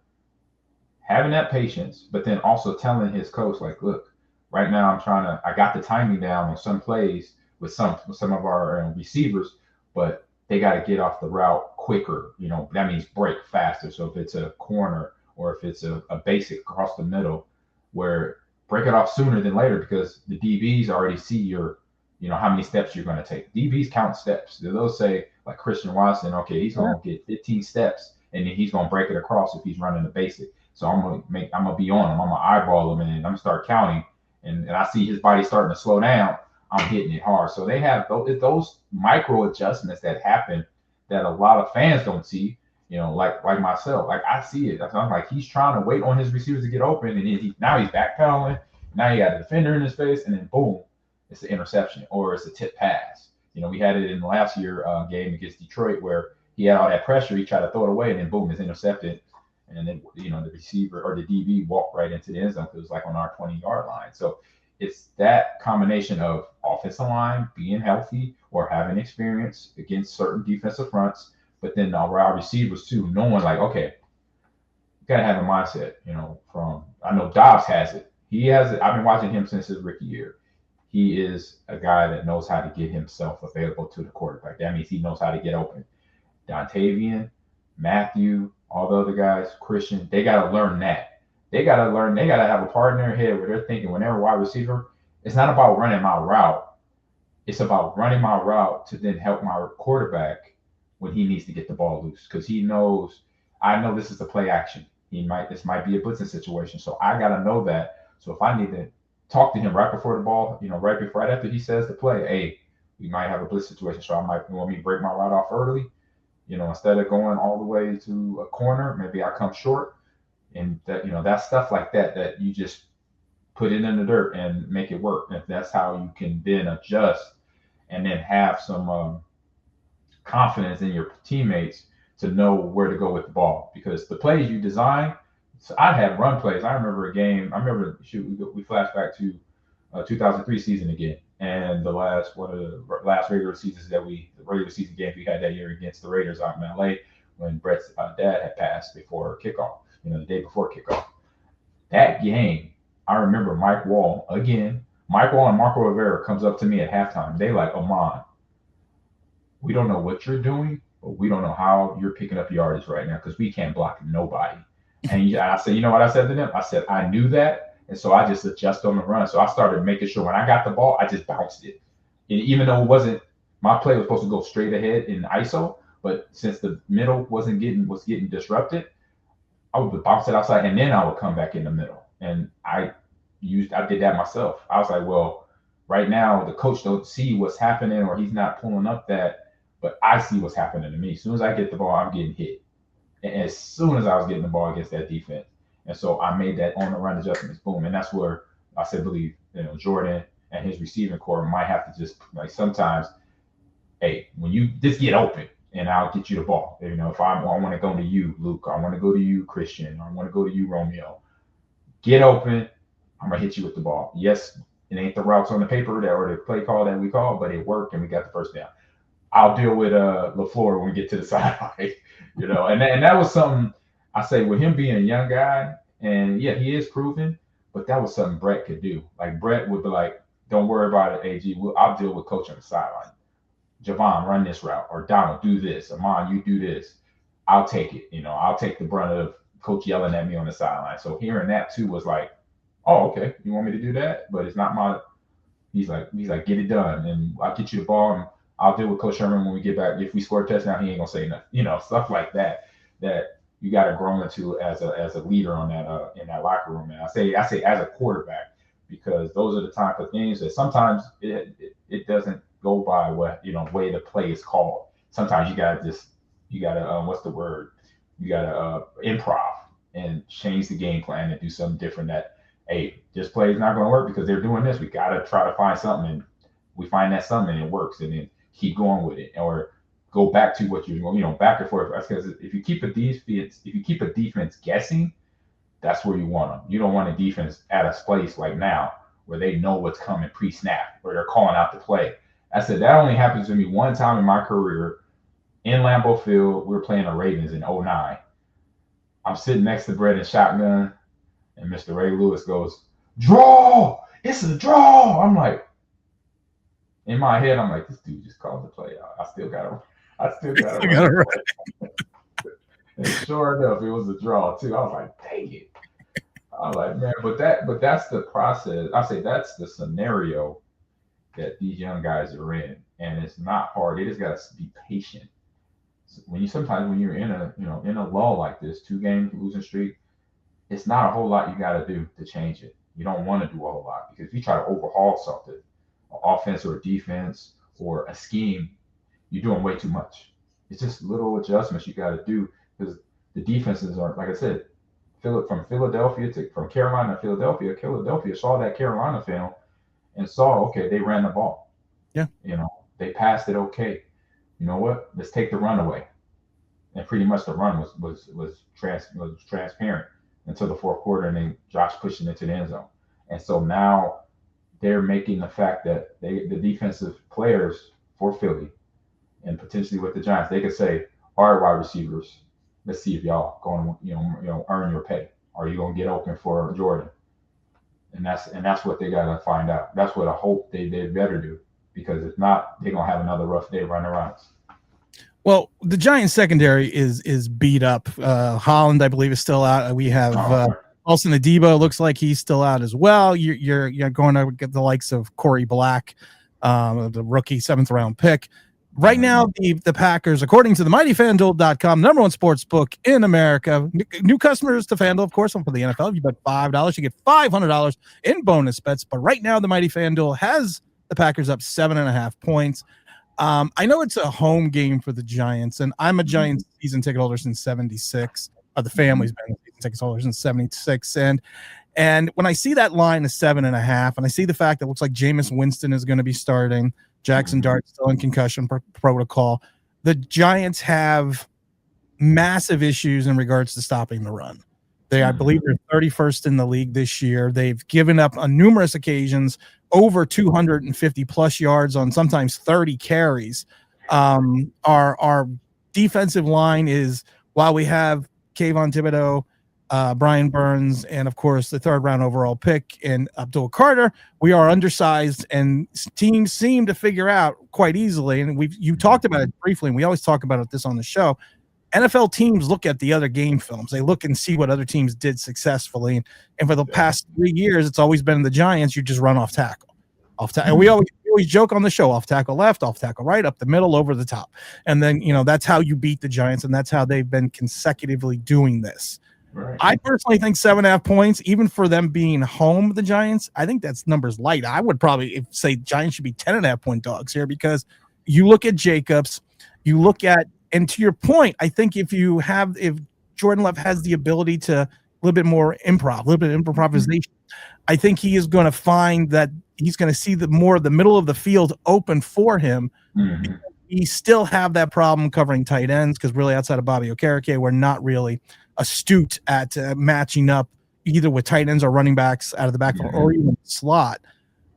[SPEAKER 2] having that patience, but then also telling his coach, like, look, right now I got the timing down on some plays with some of our receivers, but they got to get off the route quicker. That means break faster. So if it's a corner or if it's a basic across the middle, where break it off sooner than later because the DBs already see how many steps you're going to take. DBs count steps. They'll say, like Christian Watson, okay, he's going to get 15 steps and then he's going to break it across if he's running a basic. So I'm going to be on him. I'm going to eyeball him and I'm going to start counting. And I see his body starting to slow down. I'm hitting it hard. So they have those micro adjustments that happen that a lot of fans don't see, like myself. Like I see it. I'm like, he's trying to wait on his receivers to get open. And then now he's backpedaling. Now you got a defender in his face. And then boom, it's an interception or it's a tip pass. We had it in the last year game against Detroit where he had all that pressure. He tried to throw it away and then boom, it's intercepted. And then, the receiver or the DB walked right into the end zone. It was like on our 20-yard line. So it's that combination of offensive line being healthy or having experience against certain defensive fronts, but then our receivers too, knowing like, okay, you got to have a mindset, I know Dobbs has it. He has it. I've been watching him since his rookie year. He is a guy that knows how to get himself available to the quarterback. That means he knows how to get open. Dontavian, Matthew, all the other guys, Christian, they got to learn that. They got to have a part in their head where they're thinking whenever wide receiver, it's not about running my route. It's about running my route to then help my quarterback when he needs to get the ball loose. Because he knows, I know this is a play action. This might be a blitzing situation. So I got to know that. So if I need to talk to him right before the ball, right after he says the play, hey, we might have a blitz situation. So I might want me to break my route off early. Instead of going all the way to a corner, maybe I come short. And that, that's stuff like that you just put it in the dirt and make it work. And that's how you can then adjust and then have some confidence in your teammates to know where to go with the ball. Because the plays you design, so I had run plays. I remember a game. We flash back to 2003 season again. And one of the last regular season games we had that year against the Raiders out in LA when Brett's dad had passed before kickoff, the day before kickoff. That game, I remember Mike Wall and Marco Rivera comes up to me at halftime. They like, Ahman, we don't know what you're doing, but we don't know how you're picking up yardage right now because we can't block nobody. And I said, you know what I said to them? I said, I knew that. And so I just adjust on the run. So I started making sure when I got the ball, I just bounced it. And even though my play was supposed to go straight ahead in ISO, but since the middle was getting disrupted, I would bounce it outside and then I would come back in the middle. And I did that myself. I was like, well, right now the coach don't see what's happening or he's not pulling up that, but I see what's happening to me. As soon as I get the ball, I'm getting hit. And as soon as I was getting the ball against that defense. And so I made that on the run adjustments, boom. And that's where I believe, Jordan and his receiving core might have to just like sometimes, hey, when you just get open and I'll get you the ball. If I want to go to you, Luke, I want to go to you, Christian, I want to go to you, Romeo. Get open. I'm going to hit you with the ball. Yes, it ain't the routes on the paper or the play call that we call, but it worked and we got the first down. I'll deal with LaFleur when we get to the sideline, and that was something. I say with him being a young guy, and yeah, he is proven, but that was something Brett could do. Like Brett would be like, don't worry about it, AG. I'll deal with coach on the sideline. Javon, run this route. Or Donald, do this. Ahman, you do this. I'll take it. I'll take the brunt of coach yelling at me on the sideline. So hearing that too was like, oh, okay, you want me to do that? But it's not my – he's like, get it done. And I'll get you the ball, and I'll deal with Coach Sherman when we get back. If we score a touchdown, he ain't going to say nothing. Stuff like that you got to grow into as a leader on that in that locker room. And I say as a quarterback, because those are the type of things that sometimes it doesn't go by what way the play is called. Sometimes you gotta what's the word? You gotta improv and change the game plan and do something different. That hey, this play is not going to work because they're doing this. We gotta try to find something, and we find that something and it works, and then keep going with it or go back to what you're doing, back and forth. Because if you keep a defense guessing, that's where you want them. You don't want a defense at a place like now where they know what's coming pre-snap, where they're calling out the play. I said that only happens to me one time in my career in Lambeau Field. We were playing the Ravens in 2009. I'm sitting next to Brett in shotgun, and Mr. Ray Lewis goes, "Draw! It's a draw!" I'm like, in my head, I'm like, this dude just called the play out. I still got it
[SPEAKER 1] Got it
[SPEAKER 2] right.
[SPEAKER 1] right.
[SPEAKER 2] And sure enough, it was a draw too. I was like, dang it. I was like, man, but that's the process. I say that's the scenario that these young guys are in, and it's not hard. They just got to be patient. Sometimes when you're in a lull like this, 2 game losing streak, it's not a whole lot you got to do to change it. You don't want to do a whole lot because if you try to overhaul something, offense or defense or a scheme, you're doing way too much. It's just little adjustments you got to do because the defenses are, like I said, from Carolina to Philadelphia. Philadelphia saw that Carolina film and saw, okay, they ran the ball.
[SPEAKER 1] Yeah.
[SPEAKER 2] They passed it okay. You know what? Let's take the run away. And pretty much the run was transparent until the fourth quarter, and then Josh pushing into the end zone. And so now they're making the fact that the defensive players for Philly and potentially with the Giants, they could say, all right, wide receivers, let's see if y'all going to earn your pay. Are you going to get open for Jordan? And that's what they got to find out. That's what I hope they better do, because if not, they're going to have another rough day running around.
[SPEAKER 1] Well, the Giants secondary is beat up. Holland, I believe, is still out. We have Olsen Adebo. Looks like he's still out as well. You're going to get the likes of Corey Black, the rookie 7th-round pick. Right now, the Packers, according to the MightyFanDuel.com, number one sports book in America. New customers to FanDuel, of course, for the NFL. If you bet $5, you get $500 in bonus bets. But right now, the Mighty FanDuel has the Packers up 7.5 points. I know it's a home game for the Giants, and I'm a Giants season ticket holder since '76. The family's been season ticket holders since '76, and when I see that line of 7.5, and I see the fact that it looks like Jameis Winston is going to be starting, Jackson Dart still in concussion protocol, the Giants have massive issues in regards to stopping the run. I believe, they're 31st in the league this year. They've given up on numerous occasions over 250 plus yards on sometimes 30 carries. Our defensive line is, while we have Kayvon Thibodeau, Brian Burns, and of course the 3rd-round overall pick in Abdul Carter, we are undersized, and teams seem to figure out quite easily. And you talked about it briefly, and we always talk about this on the show. NFL teams look at the other game films. They look and see what other teams did successfully. And for the past 3 years, it's always been the Giants. You just run off tackle. And we always joke on the show, off tackle left, off tackle right, up the middle, over the top. And then, that's how you beat the Giants, and that's how they've been consecutively doing this. Right. I personally think 7.5 points, even for them being home, the Giants, I think that's numbers light. I would probably say Giants should be 10.5 point dogs here, because you look at Jacobs, you look at, and to your point, I think if Jordan Love has the ability to a little bit more improvisation, I think he is going to find that he's going to see more of the middle of the field open for him. Mm-hmm. We still have that problem covering tight ends, because really outside of Bobby Okereke, we're not really astute at matching up either with tight ends or running backs out of the backfield or even slot.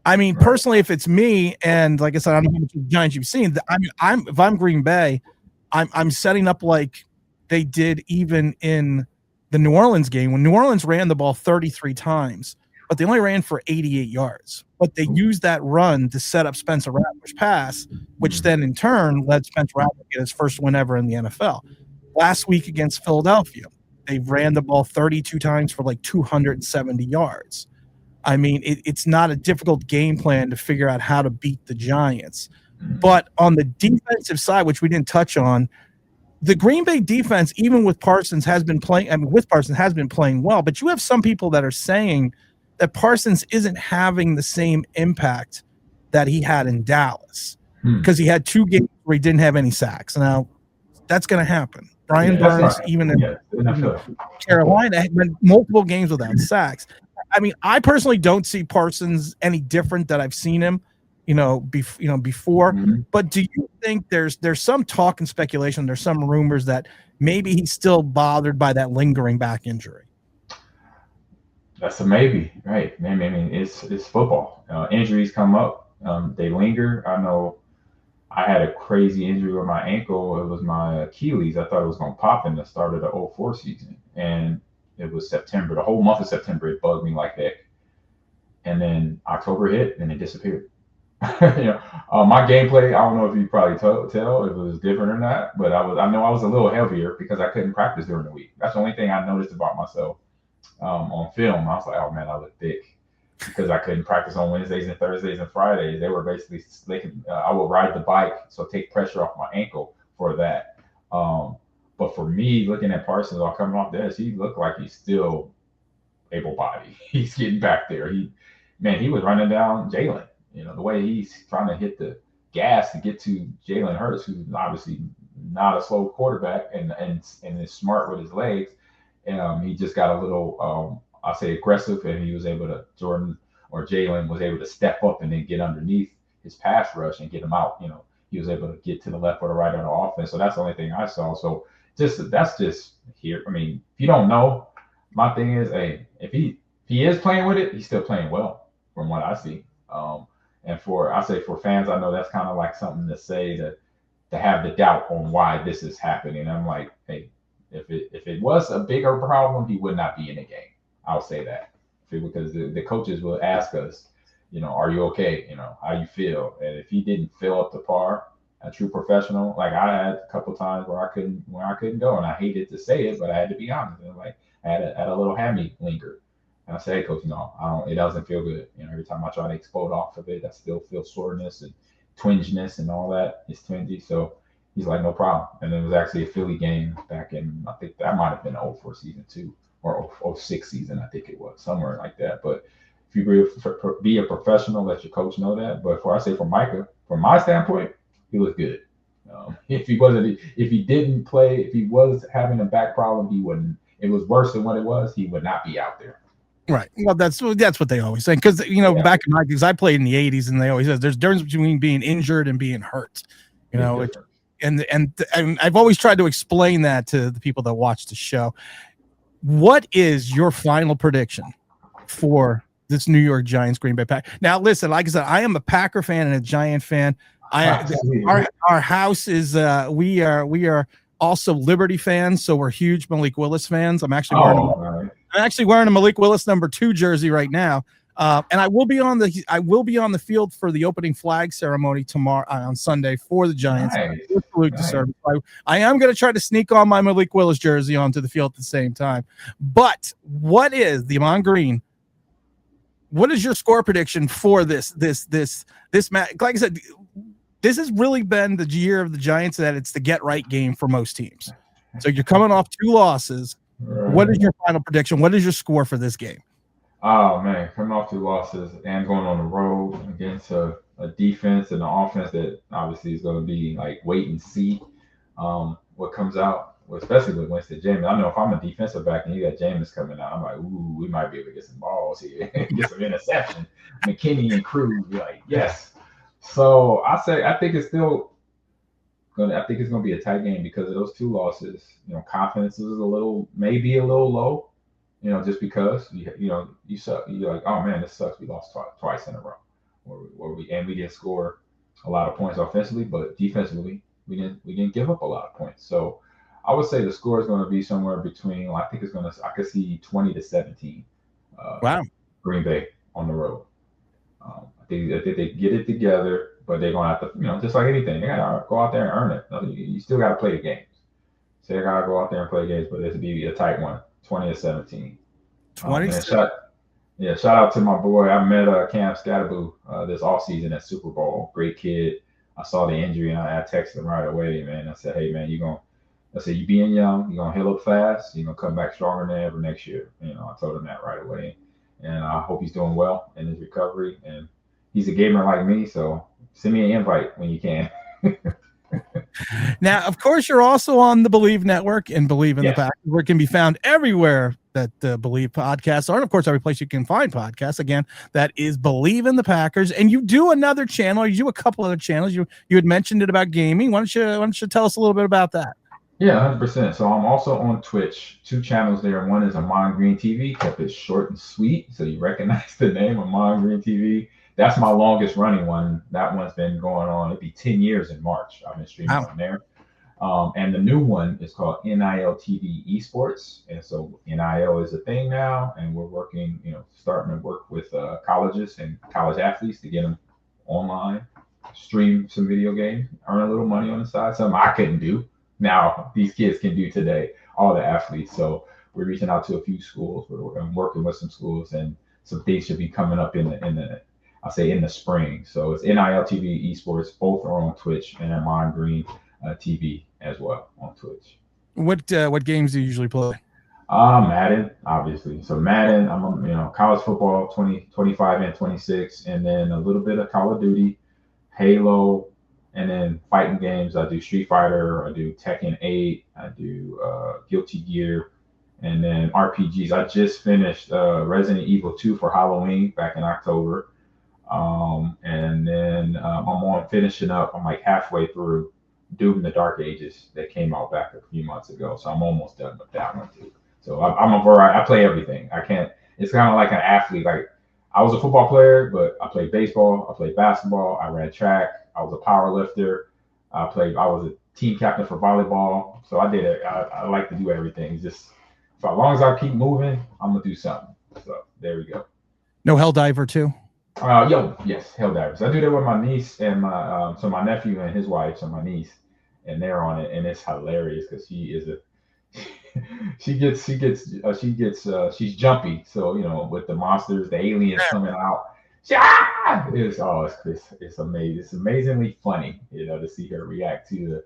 [SPEAKER 1] I mean, personally, if it's me, and like I said, I don't know how much Giants you've seen. If I'm Green Bay, I'm setting up like they did even in the New Orleans game, when New Orleans ran the ball 33 times, but they only ran for 88 yards. But they used that run to set up Spencer Rattler's pass, which then in turn led Spencer Rattler get his first win ever in the NFL. Last week against Philadelphia, they ran the ball 32 times for like 270 yards. I mean, it's not a difficult game plan to figure out how to beat the Giants. But on the defensive side, which we didn't touch on, the Green Bay defense, even with Parsons, has been playing well. But you have some people that are saying that Parsons isn't having the same impact that he had in Dallas, because he had 2 games where he didn't have any sacks. Now, that's going to happen. Brian Burns, even in Carolina, had been multiple games without sacks. I mean, I personally don't see Parsons any different that I've seen him, before. Mm-hmm. But do you think there's some talk and speculation, there's some rumors that maybe he's still bothered by that lingering back injury?
[SPEAKER 2] That's a maybe, right? I mean, it's football. Injuries come up, they linger. I know I had a crazy injury with my ankle. It was my Achilles. I thought it was going to pop in the start of the 2004 season, and it was September. The whole month of September, it bugged me like that. And then October hit, and it disappeared. My gameplay, I don't know if you probably tell if it was different or not, but I know I was a little heavier because I couldn't practice during the week. That's the only thing I noticed about myself on film. I was like, oh man, I look thick because I couldn't practice on Wednesdays and Thursdays and Fridays. They were basically I would ride the bike, so take pressure off my ankle for that. But for me, looking at Parsons all coming off this, he looked like he's still able-bodied. He's getting back there. He was running down Jalen. The way he's trying to hit the gas to get to Jalen Hurts, who's obviously not a slow quarterback and is smart with his legs. He just got a little, I'll say, aggressive, and he was able to Jalen was able to step up and then get underneath his pass rush and get him out. He was able to get to the left or the right on the offense. So that's the only thing I saw. So that's just here. I mean, if you don't know, my thing is, hey, if he is playing with it, he's still playing well from what I see. And for fans, I know that's kind of like something to say to have the doubt on why this is happening. I'm like, hey, if it was a bigger problem, he would not be in the game. I'll say that because the coaches will ask us, are you okay? How you feel? And if he didn't fill up to par, a true professional, like I had a couple times where I couldn't go, and I hated to say it, but I had to be honest. And like I had a little hammy linger. And I say, hey, coach, no, it doesn't feel good. Every time I try to explode off of it, I still feel soreness and twinginess and all that. It's twingy. So he's like, no problem. And it was actually a Philly game back in, I think that might have been 04 season 2 or 06 season, I think it was, somewhere like that. But if you be a professional, let your coach know that. But for Micah, from my standpoint, he looked good. If he didn't play, if he was having a back problem, he wouldn't. It was worse than what it was. He would not be out there.
[SPEAKER 1] Right. Well, that's what they always say. Because back in my days, I played in the '80s, and they always said there's a difference between being injured and being hurt. And I've always tried to explain that to the people that watch the show. What is your final prediction for this New York Giants Green Bay Packers? Now, listen, like I said, I am a Packer fan and a Giant fan. Our house is we are also Liberty fans, so we're huge Malik Willis fans. I'm actually wearing a Malik Willis number 2 jersey right now, and I will be on the field for the opening flag ceremony tomorrow on Sunday for the Giants. Nice. I am going to try to sneak on my Malik Willis jersey onto the field at the same time. But what is the Ahman Green? What is your score prediction for this match? Like I said, this has really been the year of the Giants that it's the get right game for most teams. So you're coming off 2 losses. Right. What is your final prediction? What is your score for this game?
[SPEAKER 2] Oh man, coming off 2 losses and going on the road against a defense and an offense that obviously is going to be like wait and see what comes out, especially with Winston James. I know if I'm a defensive back and you got James coming out, I'm like, ooh, we might be able to get some balls here, get some interception. McKinney and Cruz be like, yes. So I think it's still going to be a tight game because of those 2 losses. Confidence is maybe a little low. Just because you suck. You're like, oh man, this sucks. We lost twice in a row, we didn't score a lot of points offensively, but defensively we didn't give up a lot of points. So I would say the score is going to be somewhere between. I could see 20-17.
[SPEAKER 1] Wow.
[SPEAKER 2] Green Bay on the road. I think they get it together, but they're going to have to, just like anything, they got to go out there and earn it. You still got to play the games. So they got to go out there and play games, but it'll be a tight one, 20-17.
[SPEAKER 1] 20.
[SPEAKER 2] Shout out to my boy. I met Cam Scatterboo this offseason at Super Bowl. Great kid. I saw the injury and I texted him right away, man. I said, hey, man, you being young, you're going to heal up fast. You're going to come back stronger than ever next year. I told him that right away. And I hope he's doing well in his recovery. And he's a gamer like me, so send me an invite when you can.
[SPEAKER 1] Now, of course, you're also on the Believe Network and Believe in the Packers, where it can be found everywhere that Believe podcasts are. And of course, every place you can find podcasts. Again, that is Believe in the Packers. And you do another channel. You do a couple other channels. You had mentioned it about gaming. Why don't you tell us a little bit about that?
[SPEAKER 2] Yeah, 100%. So I'm also on Twitch. 2 channels there. One is Ahman Green TV. Kept it short and sweet, so you recognize the name Ahman Green TV. That's my longest running one. That one's been going on. It'll be 10 years in March. I've been streaming on there. And the new one is called NIL TV Esports. And so NIL is a thing now, and we're working, starting to work with colleges and college athletes to get them online, stream some video games, earn a little money on the side, something I couldn't do. Now these kids can do today, all the athletes. So we're reaching out to a few schools. I'm working with some schools, and some things should be coming up in the I'll say in the spring. So it's NIL TV Esports. Both are on Twitch, and Ahman Green TV as well on Twitch.
[SPEAKER 1] What games do you usually play?
[SPEAKER 2] Madden, obviously. So Madden, I'm college football 2025 and 26, and then a little bit of Call of Duty, Halo, and then fighting games. I do Street Fighter, I do Tekken 8, I do Guilty Gear, and then RPGs. I just finished Resident Evil 2 for Halloween back in October. And then I'm finishing up. I'm like halfway through Doom: The Dark Ages that came out back a few months ago. So I'm almost done with that one too. So I'm a variety. I play everything. I can't. It's kind of like an athlete. Like I was a football player, but I played baseball. I played basketball. I ran track. I was a power lifter. I was a team captain for volleyball. So I did it. I like to do everything. Just for as long as I keep moving, I'm gonna do something. So there we go.
[SPEAKER 1] No Helldiver too.
[SPEAKER 2] Yes, Helldivers. I do that with my niece and my nephew and his wife, so my niece, and they're on it, and it's hilarious because she is she's jumpy. So with the monsters, the aliens coming out, it's amazing. It's amazingly funny, to see her react to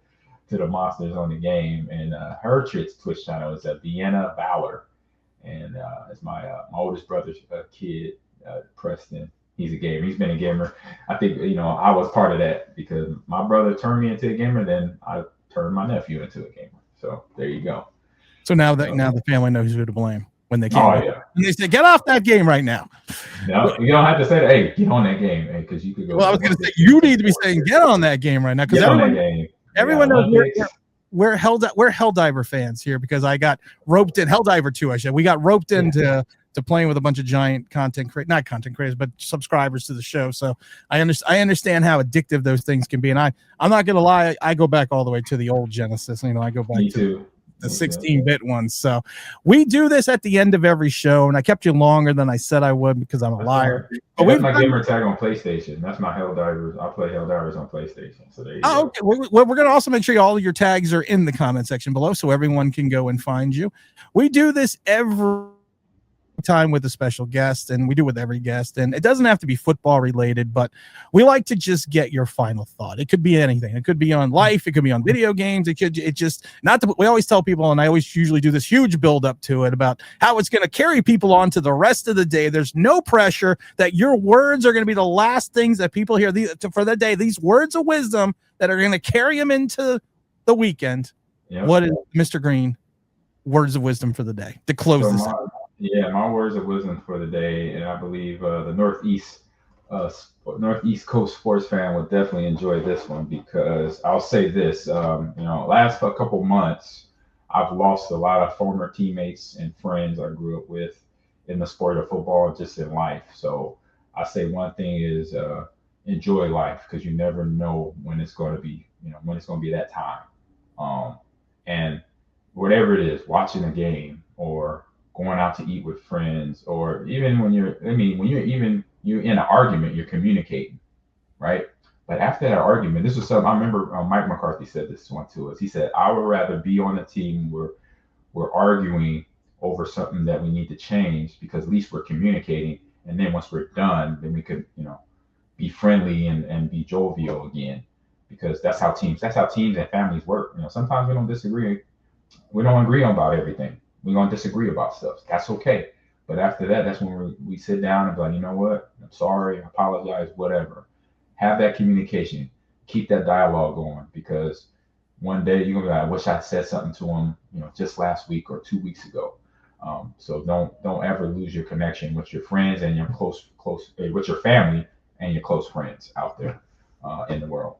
[SPEAKER 2] the monsters on the game. And her Twitch channel is Vienna Valor, and it's my oldest brother's kid, Preston. He's a gamer. He's been a gamer. I think, I was part of that because my brother turned me into a gamer. Then I turned my nephew into a gamer. So there you go.
[SPEAKER 1] So now the family knows who to blame when they
[SPEAKER 2] can't. Oh, yeah.
[SPEAKER 1] And they say, get off that game right now.
[SPEAKER 2] No, you don't have to say that. Hey, get on that game. Hey, because you could go.
[SPEAKER 1] Well, I was going to say, you need to be saying, get on that game right now. Because everyone knows we're Helldiver fans here because I got roped in. Helldiver 2, I said. We got roped into playing with a bunch of giant not content creators, but subscribers to the show. So I understand how addictive those things can be. And I'm not going to lie. I go back all the way to the old Genesis. I go back to the 16-bit ones. So we do this at the end of every show. And I kept you longer than I said I would because I'm a liar.
[SPEAKER 2] But that's my gamer tag on PlayStation. That's my Helldivers. I play Helldivers on PlayStation. So there you go.
[SPEAKER 1] Okay. Well, we're going to also make sure all of your tags are in the comment section below so everyone can go and find you. We do this every time with a special guest, and we do with every guest, and it doesn't have to be football related, but we like to just get your final thought. It could be anything. It could be on life, it could be on video games, we always tell people, and I always usually do this huge build up to it about how it's going to carry people on to the rest of the day. There's no pressure that your words are going to be the last things that people hear for the day, these words of wisdom that are going to carry them into the weekend. Yep. What is Mr. Green words of wisdom for the day to close this out?
[SPEAKER 2] Yeah, my words of wisdom for the day, and I believe the Northeast Coast sports fan would definitely enjoy this one because I'll say this: last couple months, I've lost a lot of former teammates and friends I grew up with in the sport of football, just in life. So I say one thing is enjoy life because you never know when it's going to be, that time. And whatever it is, watching a game or going out to eat with friends, or even when you're in an argument, you're communicating, right? But after that argument, this was something I remember Mike McCarthy said this one to us. He said, I would rather be on a team where we're arguing over something that we need to change because at least we're communicating. And then once we're done, then we could, be friendly and be jovial again, because that's how teams and families work. Sometimes we don't disagree. We don't agree about everything. We're going to disagree about stuff. That's okay. But after that, that's when we sit down and be like, you know what? I'm sorry. I apologize, whatever. Have that communication. Keep that dialogue going, because one day you're going to be like, I wish I said something to him, just last week or 2 weeks ago. So don't ever lose your connection with your friends and your close with your family and your close friends out there in the world.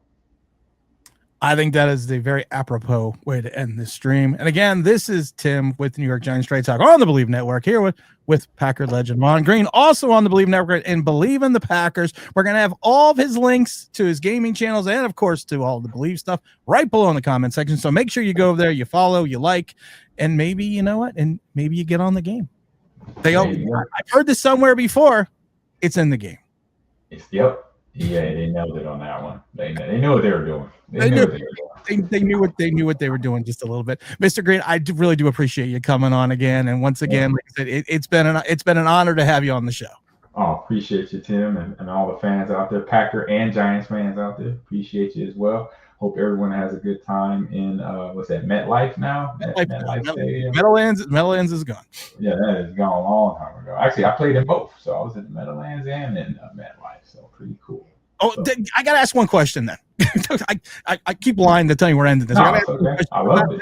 [SPEAKER 1] I think that is the very apropos way to end this stream. And again, this is Tim with New York Giants Straight Talk on the Believe Network, here with Packer legend Ahman Green, also on the Believe Network and Believe in the Packers. We're going to have all of his links to his gaming channels and, of course, to all the Believe stuff right below in the comment section. So make sure you go over there, you follow, you like, and maybe, you know what, and maybe you get on the game. I've heard this somewhere before. It's in the game.
[SPEAKER 2] Yep. Yeah, they nailed it on that one. They knew what they were doing.
[SPEAKER 1] They knew what they were doing just a little bit. Mr. Green, I really do appreciate you coming on again. And once again, like I said, it's been an honor to have you on the show.
[SPEAKER 2] Oh, appreciate you, Tim, and all the fans out there, Packer and Giants fans out there. Appreciate you as well. Hope everyone has a good time in what's that, MetLife now? MetLife Stadium.
[SPEAKER 1] Meadowlands is gone.
[SPEAKER 2] Yeah, that is gone a long time ago. Actually, I played in both, so I was at the Meadowlands and in MetLife, so pretty cool.
[SPEAKER 1] Oh, so, I gotta ask one question then. I keep lying to tell you we're ending this.
[SPEAKER 2] No, okay. I love it.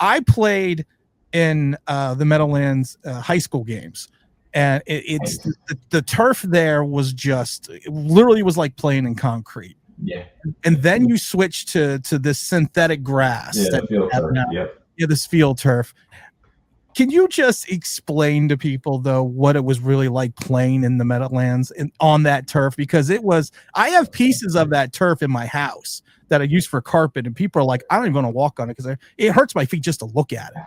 [SPEAKER 1] I played in the Meadowlands high school games. And it's the turf there was just literally was like playing in concrete.
[SPEAKER 2] Yeah.
[SPEAKER 1] And then you switch to this synthetic grass.
[SPEAKER 2] Yeah, field turf.
[SPEAKER 1] Yep. Yeah, this field turf. Can you just explain to people though what it was really like playing in the Meadowlands on that turf? Because I have pieces of that turf in my house that I use for carpet, and people are like, I don't even want to walk on it because it hurts my feet just to look at it.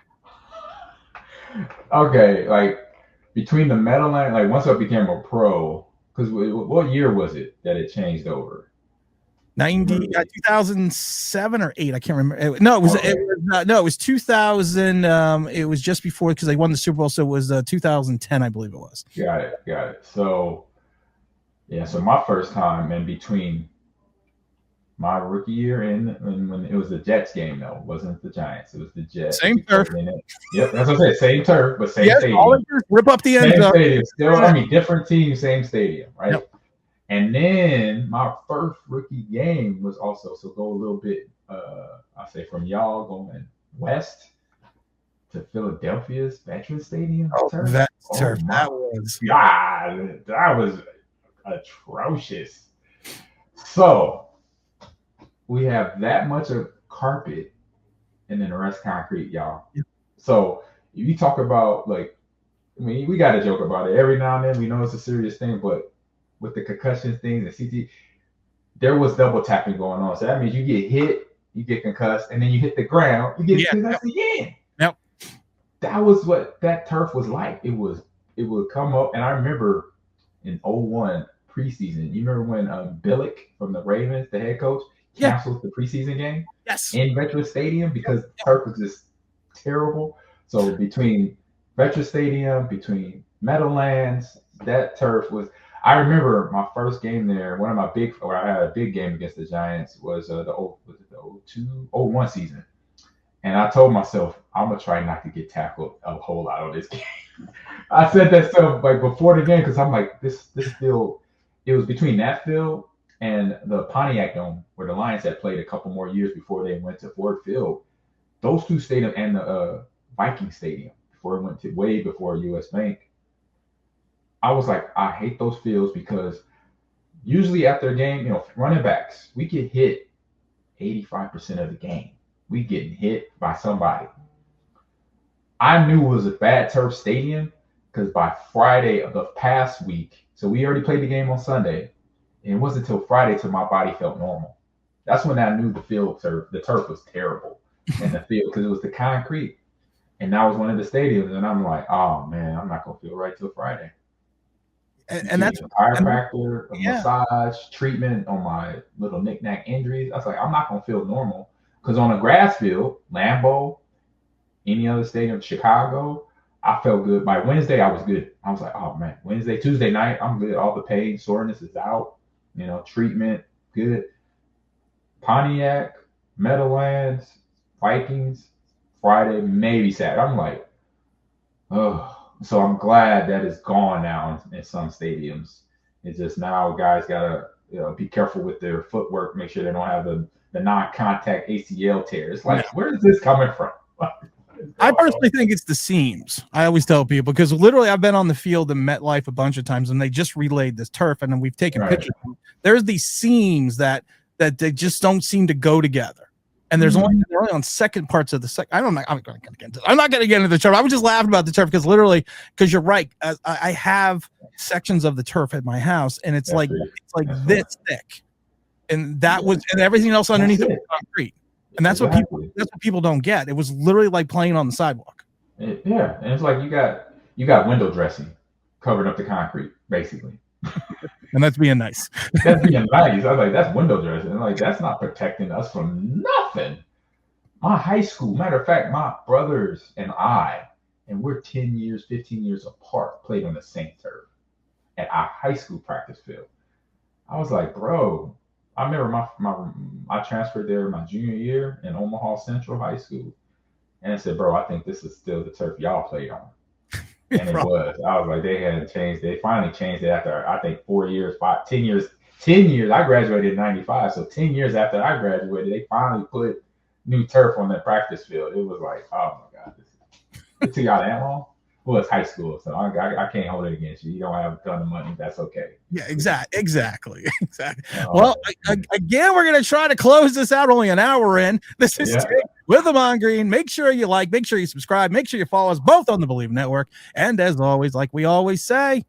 [SPEAKER 2] Okay, like between the Meadowlands, like once I became a pro, because what year was it that it changed over?
[SPEAKER 1] 2007 or 8. I can't remember. No, it was. Okay. It was 2000. It was just before because they won the Super Bowl, so it was 2010, I believe it was.
[SPEAKER 2] Got it. So, yeah. So my first time in between my rookie year and when it was the Jets game, though, it wasn't the Giants. It was the Jets.
[SPEAKER 1] Same turf.
[SPEAKER 2] Yep, that's what I said. Same turf, but same stadium.
[SPEAKER 1] Rip up the end
[SPEAKER 2] zone.
[SPEAKER 1] Same
[SPEAKER 2] stadium. Still, I mean, different team, same stadium, right?
[SPEAKER 1] Yep.
[SPEAKER 2] And then my first rookie game was also, so go a little bit, I say from y'all going west to Philadelphia's Veterans Stadium.
[SPEAKER 1] Turf. That was
[SPEAKER 2] God, that was atrocious. So we have that much of carpet and then the rest concrete, y'all. Yep. So if you talk about like, I mean, we got to joke about it every now and then. We know it's a serious thing, but with the concussion things and CT, there was double tapping going on. So that means you get hit, you get concussed, and then you hit the ground, you get concussed again.
[SPEAKER 1] Yep.
[SPEAKER 2] That was what that turf was like. It would come up, and I remember in 01 preseason. You remember when Billick from the Ravens, the head coach, canceled the preseason game?
[SPEAKER 1] Yes.
[SPEAKER 2] In Veterans Stadium because the turf was just terrible. So between Veterans Stadium, between Meadowlands, that turf was. I remember my first game there. I had a big game against the Giants was the 01 season, and I told myself I'm gonna try not to get tackled a whole lot on this game. I said that stuff like before the game because I'm like this field. It was between that field and the Pontiac Dome where the Lions had played a couple more years before they went to Ford Field. Those two stadiums and the Viking Stadium before it went to way before US Bank. I was like, I hate those fields because usually after a game, running backs, we get hit 85% of the game. We getting hit by somebody. I knew it was a bad turf stadium because by Friday of the past week, so we already played the game on Sunday, and it wasn't until Friday till my body felt normal. That's when I knew the turf was terrible in the field because it was the concrete. And that was one of the stadiums, and I'm like, oh man, I'm not gonna feel right till Friday. And that's a chiropractor, massage, treatment on my little knick-knack injuries. I was like, I'm not going to feel normal. Because on a grass field, Lambeau, any other stadium, Chicago, I felt good. By Wednesday, I was good. I was like, oh, man, Tuesday night, I'm good. All the pain, soreness is out. Treatment, good. Pontiac, Meadowlands, Vikings, Friday, maybe Saturday. I'm like, oh. So I'm glad that it's gone now in some stadiums. It's just now guys gotta be careful with their footwork, make sure they don't have the non-contact ACL tear. It's like, where is this coming from?
[SPEAKER 1] I personally think it's the seams. I always tell people because literally I've been on the field in MetLife a bunch of times and they just relayed this turf and then we've taken pictures. There's these seams that they just don't seem to go together. And they're only on second parts of the second. I'm not going to get into the turf. I was just laughing about the turf because you're right. I have sections of the turf at my house, and it's like this thick, and everything else underneath it was concrete. And that's what people don't get. It was literally like playing on the sidewalk.
[SPEAKER 2] And it's like you got window dressing covering up the concrete, basically.
[SPEAKER 1] And that's being nice.
[SPEAKER 2] That's being nice. I was like, that's window dressing. Like, that's not protecting us from nothing. My high school, matter of fact, my brothers and I, and we're 10 years, 15 years apart, played on the same turf at our high school practice field. I was like, bro, I remember I transferred there my junior year in Omaha Central High School. And I said, bro, I think this is still the turf y'all played on. And it was. I was like, they hadn't changed. They finally changed it after, I think, 10 years. 10 years. I graduated in 95. So 10 years after I graduated, they finally put new turf on that practice field. It was like, oh my God. It took y'all that long? Well, it's high school, so I can't hold it against you. You don't have a ton of money. That's okay.
[SPEAKER 1] Yeah, exactly. Well, again, we're going to try to close this out. Only an hour in. This is with Ahman Green. Make sure you like, make sure you subscribe, make sure you follow us both on the Believe Network. And as always, like we always say,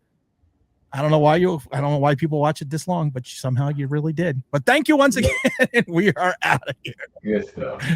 [SPEAKER 1] I don't know why people watch it this long, but somehow you really did. But thank you once again. And we are out of here.
[SPEAKER 2] Good stuff.